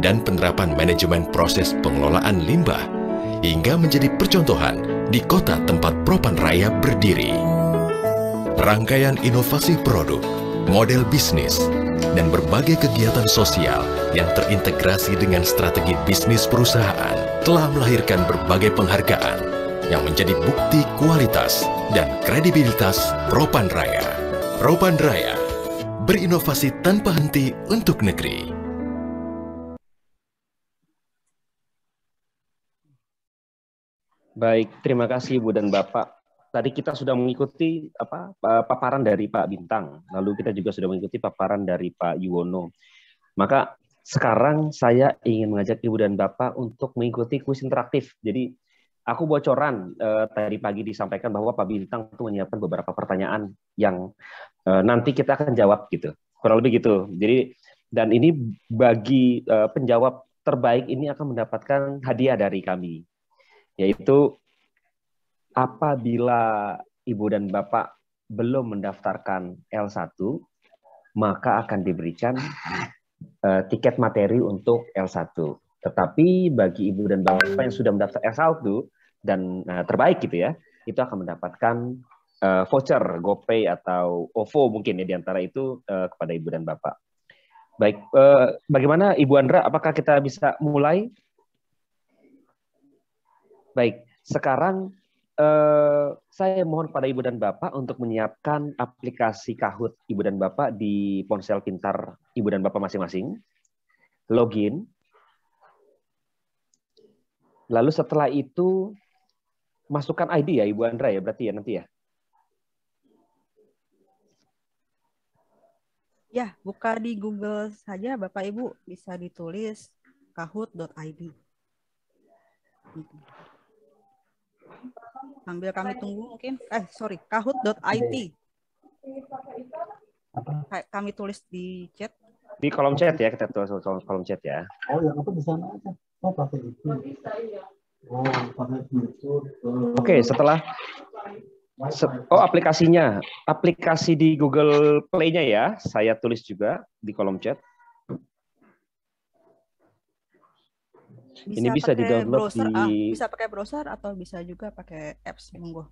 dan penerapan manajemen proses pengelolaan limbah hingga menjadi percontohan di kota tempat Propan Raya berdiri. Rangkaian inovasi produk, model bisnis, dan berbagai kegiatan sosial yang terintegrasi dengan strategi bisnis perusahaan telah melahirkan berbagai penghargaan yang menjadi bukti kualitas dan kredibilitas Propan Raya. Propan Raya, berinovasi tanpa henti untuk negeri. Baik, terima kasih Ibu dan Bapak. Tadi kita sudah mengikuti paparan dari Pak Bintang, lalu kita juga sudah mengikuti paparan dari Pak Yuwono. Maka sekarang saya ingin mengajak Ibu dan Bapak untuk mengikuti kuis interaktif. Jadi aku bocoran tadi pagi disampaikan bahwa Pak Bintang itu menyiapkan beberapa pertanyaan yang nanti kita akan jawab gitu. Kurang lebih gitu. Jadi Dan ini bagi penjawab terbaik ini akan mendapatkan hadiah dari kami, yaitu apabila Ibu dan Bapak belum mendaftarkan L1, maka akan diberikan tiket materi untuk L1. Tetapi bagi Ibu dan Bapak yang sudah mendaftar L1 dan terbaik gitu ya, itu akan mendapatkan voucher GoPay atau OVO mungkin ya, di antara itu kepada Ibu dan Bapak. Baik, bagaimana Ibu Andra, apakah kita bisa mulai? Baik, sekarang saya mohon pada Ibu dan Bapak untuk menyiapkan aplikasi Kahoot Ibu dan Bapak di ponsel pintar Ibu dan Bapak masing-masing. Login. Lalu setelah itu masukkan ID ya Ibu Andra ya, berarti ya nanti ya. Ya, buka di Google saja Bapak Ibu, bisa ditulis kahoot.id. Sambil kami tunggu mungkin, kahoot.it. Kami tulis di chat. Di kolom chat ya, kita tulis kolom chat ya. Oh ya, aku di sana aja. Oh, pakai itu. Oh, pakai itu. Oke, setelah aplikasinya. Aplikasi di Google Play-nya ya, saya tulis juga di kolom chat. Ini bisa di-download di bisa pakai browser atau bisa juga pakai apps, monggo.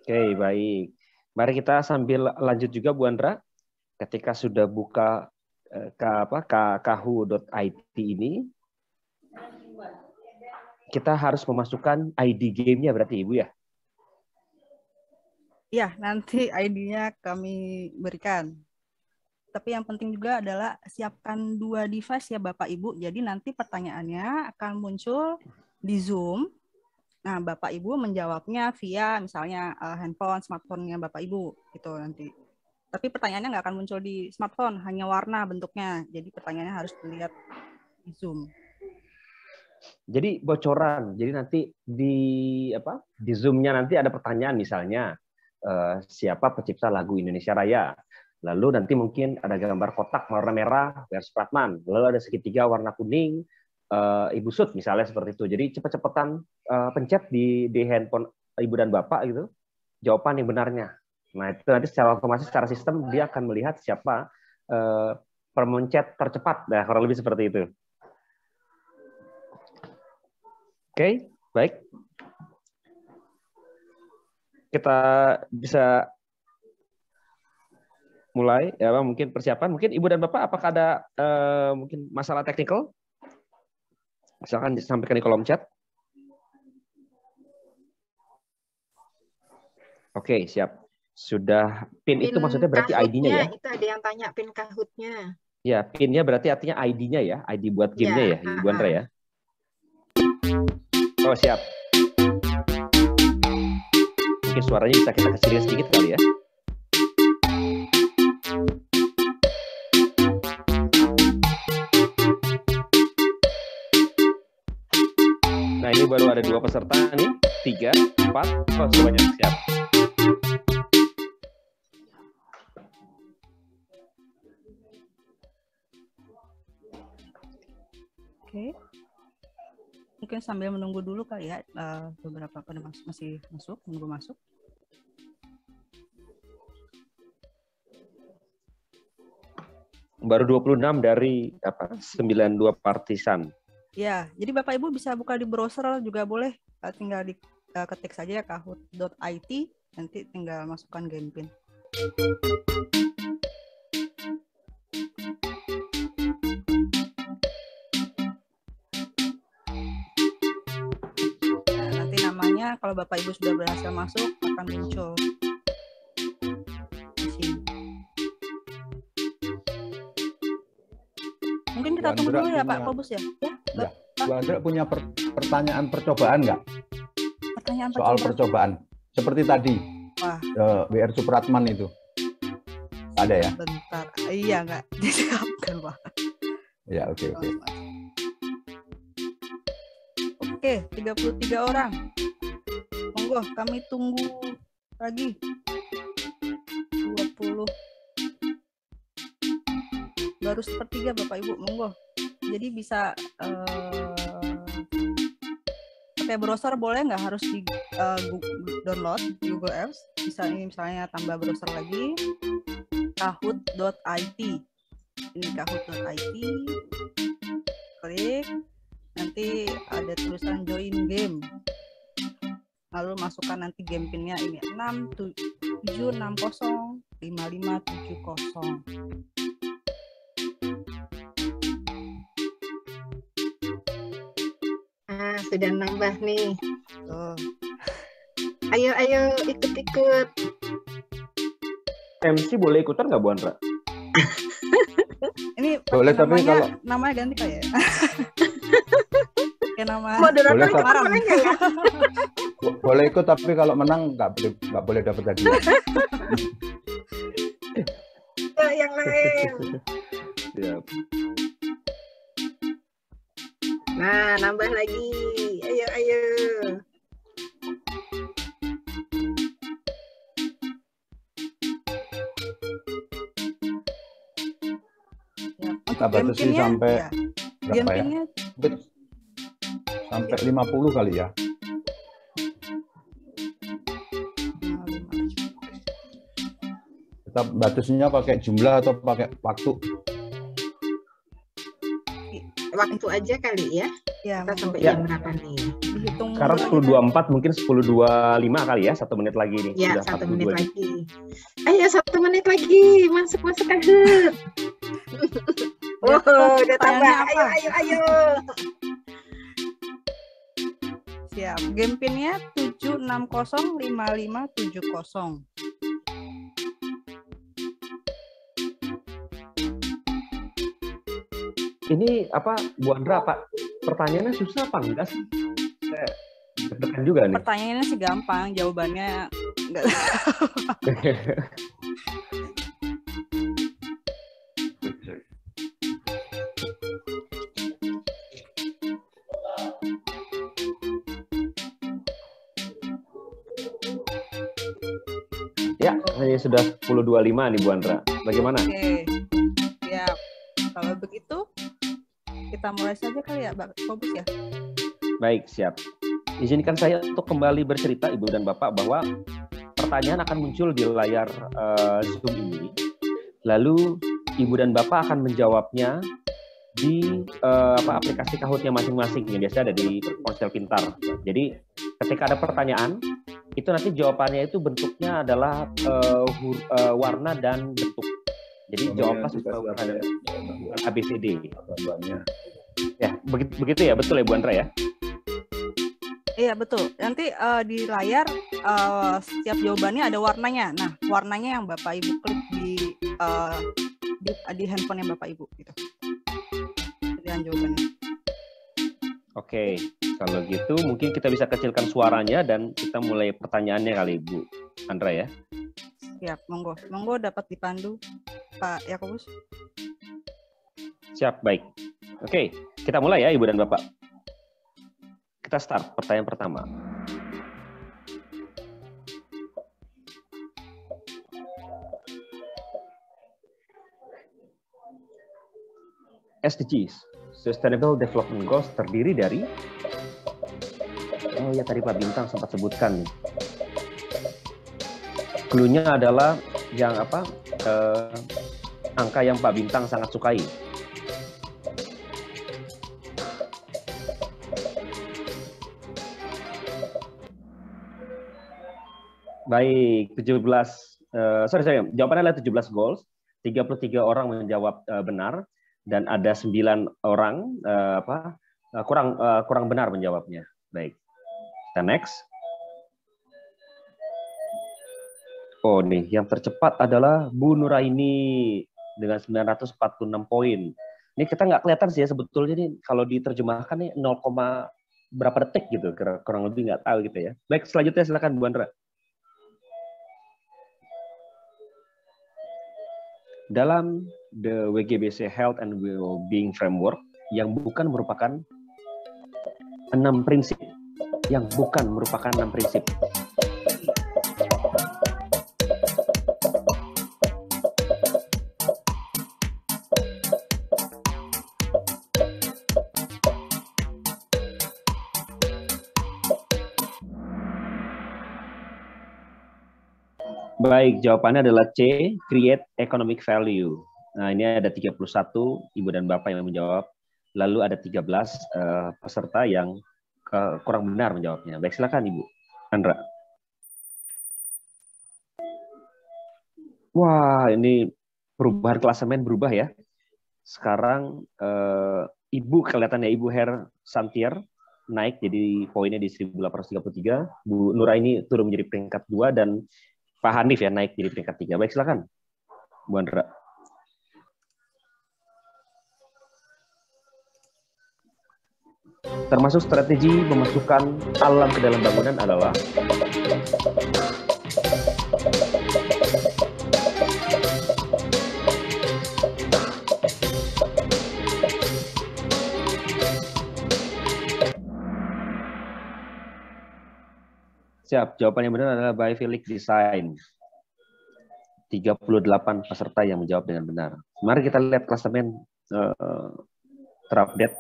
Oke, baik. Mari kita sambil lanjut juga Bu Andra. Ketika sudah buka kahoot.it ini, kita harus memasukkan ID game-nya berarti Ibu ya? Ya, nanti ID-nya kami berikan. Tapi yang penting juga adalah siapkan 2 device ya Bapak Ibu. Jadi nanti pertanyaannya akan muncul di Zoom. Nah, Bapak Ibu menjawabnya via misalnya handphone, smartphone-nya Bapak Ibu gitu nanti. Tapi pertanyaannya nggak akan muncul di smartphone, hanya warna bentuknya. Jadi pertanyaannya harus dilihat di Zoom. Jadi bocoran. Jadi nanti di Zoom-nya nanti ada pertanyaan misalnya siapa pencipta lagu Indonesia Raya. Lalu nanti mungkin ada gambar kotak warna merah, Where Supratman. Lalu ada segitiga warna kuning, Ibu Sud misalnya seperti itu. Jadi cepet-cepetan pencet di handphone Ibu dan Bapak gitu, jawaban yang benarnya. Nah itu nanti secara otomatis, secara sistem dia akan melihat siapa pemencet tercepat. Nah kurang lebih seperti itu. Oke, baik. Kita bisa mulai ya, mungkin persiapan. Mungkin Ibu dan Bapak apakah ada mungkin masalah teknikal? Misalkan disampaikan di kolom chat. Oke, siap. Sudah PIN itu maksudnya berarti ID-nya ya? Itu ada yang tanya PIN Kahoot-nya. Ya, PIN-nya berarti artinya ID-nya ya, ID buat game-nya ya, Ibu Andra ya. Oh, siap. Mungkin suaranya bisa kita kecilin sedikit kali ya. Nah, ini baru ada 2 peserta nih, 3, 4, oh semuanya siap. Oke. Mungkin sambil menunggu dulu kali ya, beberapa pada masih masuk, menunggu masuk. Baru 26 dari 92 partisan. Ya, jadi Bapak Ibu bisa buka di browser juga boleh, tinggal ketik saja ya kahoot.it, nanti tinggal masukkan game PIN. Kalau Bapak Ibu sudah berhasil masuk, akan muncul di sini. Mungkin kita tunggu dulu ya Pak Kobus ya. Ya. Bu Andra punya pertanyaan percobaan nggak? Pertanyaan soal percobaan. Seperti tadi, WR Supratman itu. Ada ya? Bentar. Iya nggak? Disiapkan Pak. Ya, oke. Oke, 33 orang. Monggo, kami tunggu lagi. 20. Baru sepertiga Bapak Ibu, monggo. Jadi bisa pakai browser boleh, nggak harus di download Google Apps. Bisa ini misalnya tambah browser lagi, kahoot.it. Ini kahoot.it. Klik, nanti ada tulisan join game. Lalu masukkan nanti game pinnya ini 67605570. Sudah nambah nih. Tuh. Ayo ikut-ikut. MC boleh ikutan nggak Bu Andra? Ini boleh, tapi kalau namanya ganti kayak ya. Kayak nama moderator kemarin ya. Boleh ikut, tapi kalau menang nggak boleh dapat hadiah. Yang lain. Siap. Nah, nambah lagi. Ayo. Kita batasi sampai berapa ya? Sampai 50 kali ya. Kita batasnya pakai jumlah atau pakai waktu? Waktu aja kali ya. Ya, kita sampai jam berapa nih? Sekarang 10.24, mungkin 10.25 kali ya, 1 menit lagi nih. Ya, sudah 1 menit lagi. Ayo 1 menit lagi, masuk Kahoot. Udah tambah. Ayo. Siap. Game pinnya 7605570. Ini apa, Bu Andra, apa pertanyaannya susah apa enggak sih? Saya deg-degan juga nih. Pertanyaannya sih gampang, jawabannya enggak. Ya, ini sudah 10.25 nih Bu Andra. Bagaimana? Oke. Siap. Kalau begitu kita mulai saja kali ya, Pak Kobus ya. Baik, siap. Izinkan saya untuk kembali bercerita, Ibu dan Bapak, bahwa pertanyaan akan muncul di layar Zoom ini. Lalu Ibu dan Bapak akan menjawabnya di aplikasi Kahoot-nya masing-masing yang biasa ada di ponsel pintar. Jadi ketika ada pertanyaan, itu nanti jawabannya itu bentuknya adalah warna dan bentuk. Jadi jawablah sesuai warna dan ABCD. Ya, begitu ya, betul ya Bu Andra ya? Iya betul. Nanti di layar setiap jawabannya ada warnanya. Nah, warnanya yang Bapak Ibu klik di handphone yang Bapak Ibu gitu. Pilihan jawabannya. Oke, kalau gitu mungkin kita bisa kecilkan suaranya dan kita mulai pertanyaannya kali Bu Andra ya. Siap, monggo. Monggo dapat dipandu Pak Yakobus. Siap, baik. Oke, kita mulai ya Ibu dan Bapak. Kita start pertanyaan pertama. SDGs, Sustainable Development Goals, terdiri dari, oh ya tadi Pak Bintang sempat sebutkan nih. Clue-nya adalah yang apa? Angka yang Pak Bintang sangat sukai. Baik, 17. Jawabannya adalah 17 goals. 33 orang menjawab benar dan ada 9 orang kurang benar menjawabnya. Baik. Kita next. Oh nih, yang tercepat adalah Bu Nuraini dengan 946 poin. Ini kita nggak kelihatan sih ya sebetulnya nih kalau diterjemahkan nih 0, berapa detik gitu, kurang lebih nggak tahu gitu ya. Baik, selanjutnya silakan Bu Andra. Dalam the WGBC Health and Wellbeing Framework yang bukan merupakan 6 prinsip. Baik, jawabannya adalah C, create economic value. Nah, ini ada 31 Ibu dan Bapak yang menjawab. Lalu ada 13 peserta yang kurang benar menjawabnya. Baik, silakan Ibu Andra. Wah, ini perubahan klasemen berubah ya. Sekarang Ibu kelihatannya Ibu Her Santier naik jadi poinnya di 1833. Bu Nuraini turun menjadi peringkat 2 dan Pak Hanif ya naik jadi peringkat 3. Baik, silakan Bu Andra. Termasuk strategi memasukkan alam ke dalam bangunan adalah siap. Jawaban yang benar adalah biophilic design. 38 peserta yang menjawab dengan benar. Mari kita lihat klasemen terupdate.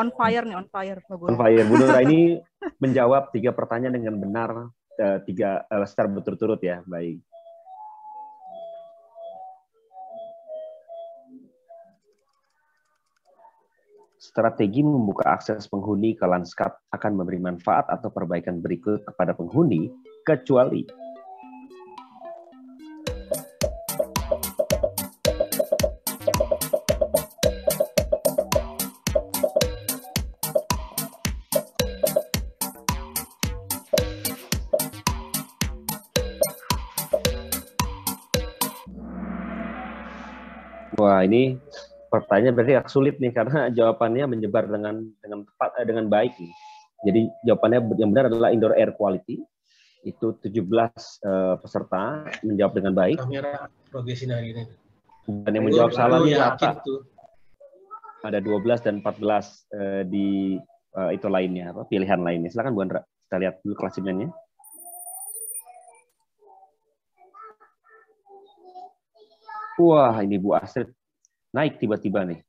On fire nih, on fire. On fire. Bu Nura ini menjawab 3 pertanyaan dengan benar, 3 secara berturut-turut ya. Baik. Strategi membuka akses penghuni ke lanskap akan memberi manfaat atau perbaikan berikut kepada penghuni, kecuali wah, ini pertanyaan berarti agak sulit nih karena jawabannya menyebar dengan tepat dengan baik nih. Jadi jawabannya yang benar adalah indoor air quality. Itu 17 peserta menjawab dengan baik. Kamera progresi hari ini. Dan yang menjawab salah ini rata. Ada 12 dan 14 di itu lainnya, pilihan lainnya. Silakan Bu Andra, kita lihat dulu klasemennya. Wah, ini Bu Astrid naik tiba-tiba nih.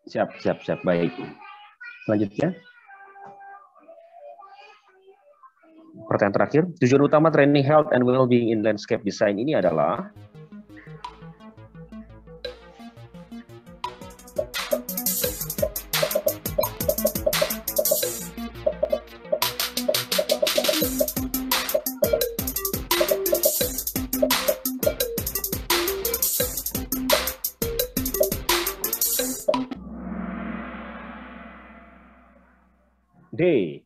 Siap. Baik. Selanjutnya. Pertanyaan terakhir. Tujuan utama training health and well-being in landscape design ini adalah D.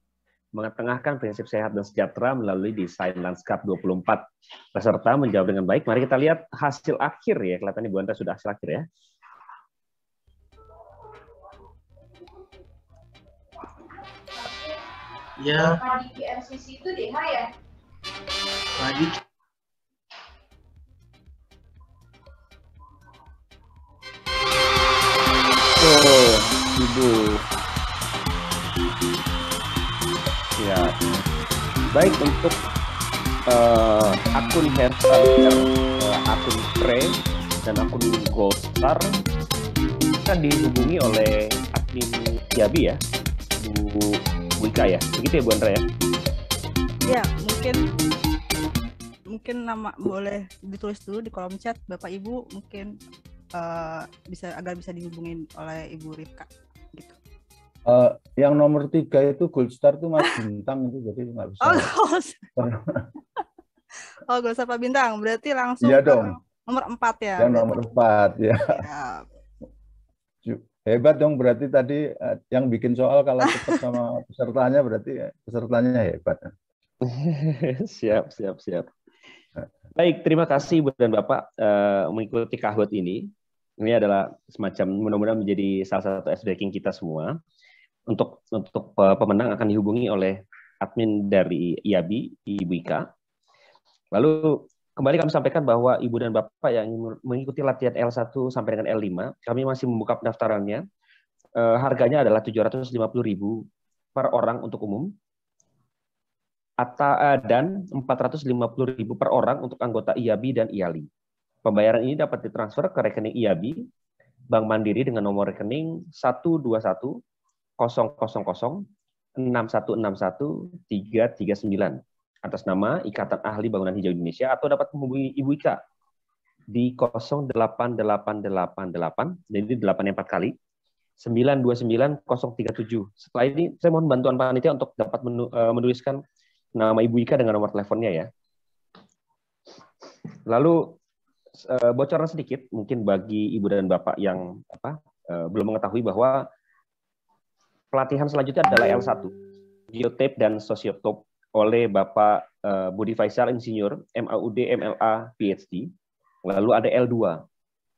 Mengetengahkan prinsip sehat dan sejahtera melalui desain lanskap. 24 peserta menjawab dengan baik. Mari kita lihat hasil akhir ya. Kelihatannya Bu Andra sudah hasil akhir ya. Ya. Di RCC itu DH ya? Lagi. Oh, Ibu. Ya, baik untuk akun Hersantier, akun Pre, dan akun Goldstar kan dihubungi oleh admin Yabi ya, Bu Wika ya, begitu ya Bu Andra ya? Ya, mungkin nama boleh ditulis dulu di kolom chat Bapak Ibu, mungkin agar bisa dihubungin oleh Ibu Rifka. Gitu. Yang nomor 3 itu Gold Star itu Mas Bintang itu, jadi nggak bisa. Oh, gak usah Pak Bintang, berarti langsung iya dong. Nomor 4 ya. Yang nomor 4 ya. Hebat dong, berarti tadi yang bikin soal kalah cepat sama pesertanya, berarti pesertanya hebat. Siap. Baik, terima kasih Ibu dan Bapak mengikuti Kahoot ini. Ini adalah semacam mudah-mudahan menjadi salah satu ice breaking kita semua. Untuk pemenang akan dihubungi oleh admin dari IABI, Ibu Ika. Lalu kembali kami sampaikan bahwa Ibu dan Bapak yang mengikuti latihan L1 sampai dengan L5, kami masih membuka pendaftarannya. Harganya adalah 750.000 per orang untuk umum, dan 450.000 per orang untuk anggota IABI dan IALI. Pembayaran ini dapat ditransfer ke rekening IABI, Bank Mandiri dengan nomor rekening 121 000 6161-339 atas nama Ikatan Ahli Bangunan Hijau Indonesia, atau dapat menghubungi Ibu Ika di 08888, jadi 8 4 kali, 929037. Setelah ini saya mohon bantuan panitia untuk dapat menuliskan nama Ibu Ika dengan nomor teleponnya ya. Lalu bocoran sedikit mungkin bagi Ibu dan Bapak yang belum mengetahui bahwa pelatihan selanjutnya adalah L1, Geotape dan Sosiotope oleh Bapak Budi Faisal, Insinyur, MAUD, MLA, PhD. Lalu ada L2.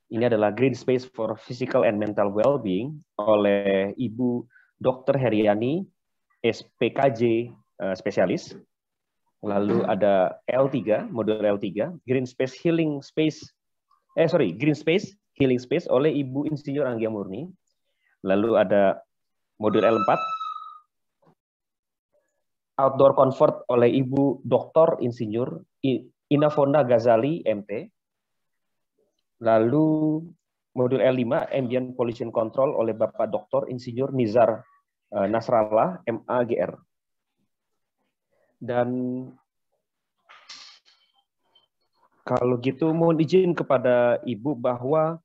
Ini adalah Green Space for Physical and Mental Well-being oleh Ibu Dr. Heriani, SPKJ spesialis. Lalu ada L3, modul L3, Green Space Healing Space oleh Ibu Insinyur Anggia Murni. Lalu ada modul L4, Outdoor Comfort oleh Ibu Dr. Insinyur Inafonda Ghazali, MT. Lalu modul L5, Ambient Pollution Control oleh Bapak Dr. Insinyur Nizar Nasrallah, MAGR. Dan kalau gitu mohon izin kepada Ibu bahwa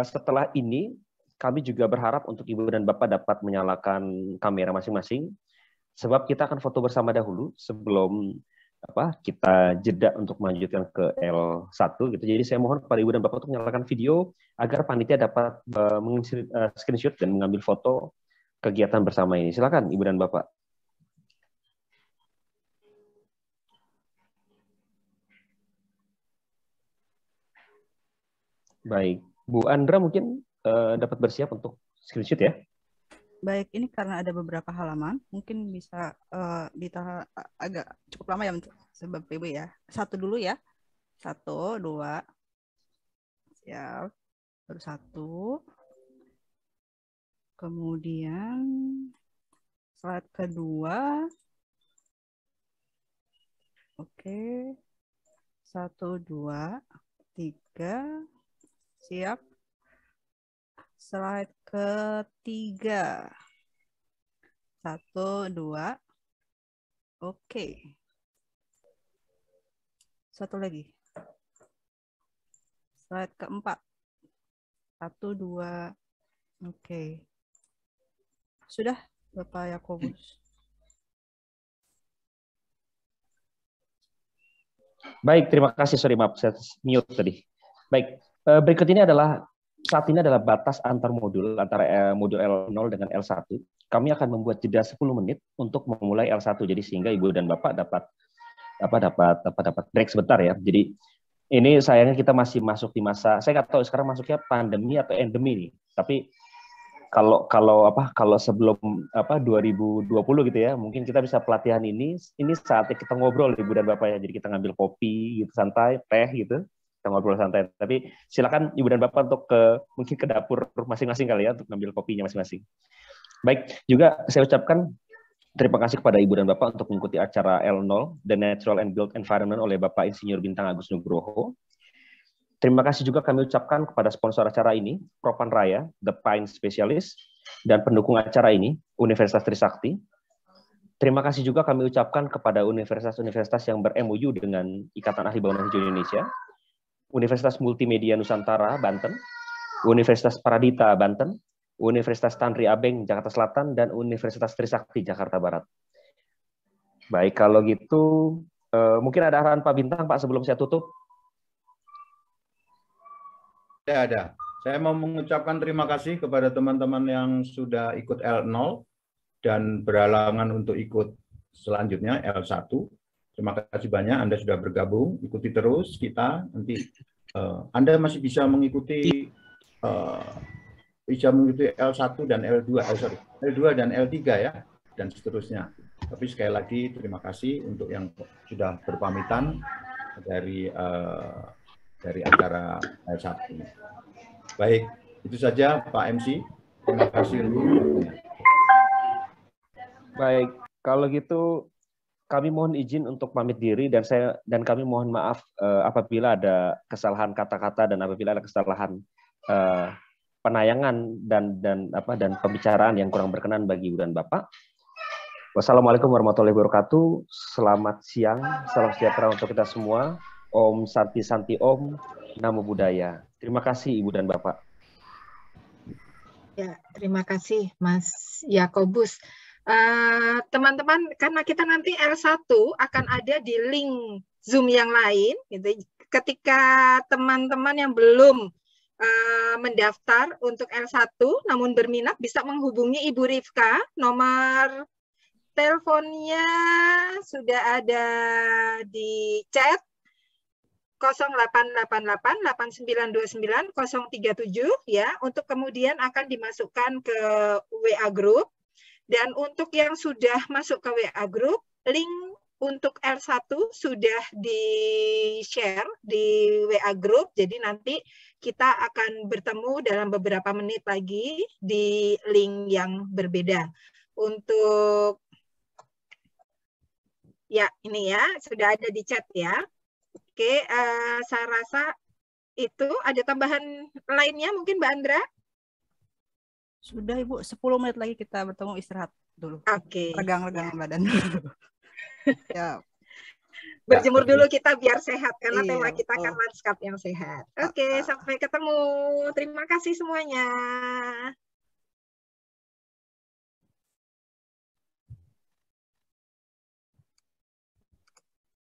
setelah ini kami juga berharap untuk Ibu dan Bapak dapat menyalakan kamera masing-masing, sebab kita akan foto bersama dahulu sebelum kita jeda untuk melanjutkan ke L1 gitu. Jadi saya mohon kepada Ibu dan Bapak untuk menyalakan video agar panitia dapat screenshot dan mengambil foto kegiatan bersama ini. Silakan Ibu dan Bapak. Baik, Bu Andra mungkin dapat bersiap untuk screenshot ya. Baik, ini karena ada beberapa halaman, mungkin bisa ditahan agak cukup lama ya untuk sebab PB ya. Satu dulu ya. 1, 2. Siap. Baru 1. Kemudian slide kedua. Oke. 1, 2, 3. Siap. Slide ketiga. 1, 2. Oke. Satu lagi. Slide keempat. 1, 2. Oke. Sudah, Bapak Yakobus. Baik, terima kasih. Sorry, maaf, saya mute tadi. Baik, berikut ini adalah saat ini adalah batas antar modul antara modul L0 dengan L1. Kami akan membuat jeda 10 menit untuk memulai L1. Jadi sehingga Ibu dan Bapak dapat break sebentar ya. Jadi ini sayangnya kita masih masuk di masa, saya nggak tahu sekarang masuknya pandemi atau endemi nih. Tapi kalau sebelum 2020 gitu ya, mungkin kita bisa pelatihan ini saatnya kita ngobrol Ibu dan Bapak ya. Jadi kita ngambil kopi gitu santai, teh gitu. Kita ngobrol santai. Tapi silakan Ibu dan Bapak untuk mungkin ke dapur masing-masing kali ya untuk ngambil kopinya masing-masing. Baik, juga saya ucapkan terima kasih kepada Ibu dan Bapak untuk mengikuti acara L0 The Natural and Built Environment oleh Bapak Insinyur Bintang Agus Nugroho. Terima kasih juga kami ucapkan kepada sponsor acara ini, Propan Raya, The Pine Specialist, dan pendukung acara ini, Universitas Trisakti. Terima kasih juga kami ucapkan kepada universitas-universitas yang ber-MOU dengan Ikatan Ahli Bangunan Hijau Indonesia, Universitas Multimedia Nusantara, Banten, Universitas Pradita, Banten, Universitas Tanri Abeng, Jakarta Selatan, dan Universitas Trisakti, Jakarta Barat. Baik, kalau gitu, mungkin ada arahan Pak Bintang, Pak, sebelum saya tutup. Ada. Saya mau mengucapkan terima kasih kepada teman-teman yang sudah ikut L0 dan berhalangan untuk ikut selanjutnya L1. Terima kasih banyak Anda sudah bergabung. Ikuti terus kita. Nanti Anda masih bisa mengikuti L1 dan L2, L2 dan L3 ya, dan seterusnya. Tapi sekali lagi terima kasih untuk yang sudah berpamitan dari acara L1. Baik, itu saja Pak MC. Terima kasih. Baik, kalau gitu kami mohon izin untuk pamit diri dan kami mohon maaf apabila ada kesalahan kata-kata dan apabila ada kesalahan penayangan dan pembicaraan yang kurang berkenan bagi Ibu dan Bapak. Wassalamualaikum warahmatullahi wabarakatuh. Selamat siang, salam sejahtera untuk kita semua. Om Santi Santi Om, Namo Buddhaya. Terima kasih Ibu dan Bapak. Ya, terima kasih Mas Yakobus. Teman-teman, karena kita nanti L1 akan ada di link Zoom yang lain, gitu. Ketika teman-teman yang belum mendaftar untuk L1 namun berminat bisa menghubungi Ibu Rifka, nomor teleponnya sudah ada di chat 0888 8929 037 ya, untuk kemudian akan dimasukkan ke WA Group. Dan untuk yang sudah masuk ke WA Group, link untuk R1 sudah di-share di WA Group, jadi nanti kita akan bertemu dalam beberapa menit lagi di link yang berbeda. Untuk ya ini ya, sudah ada di chat ya. Oke, saya rasa itu. Ada tambahan lainnya mungkin Mbak Andra? Sudah Ibu, 10 menit lagi kita bertemu, istirahat dulu. Oke. Regang-regang badan dulu. Ya. Berjemur dulu kita biar sehat, karena Iya, tema kita kan lanskap yang sehat. Oke, sampai ketemu. Terima kasih semuanya.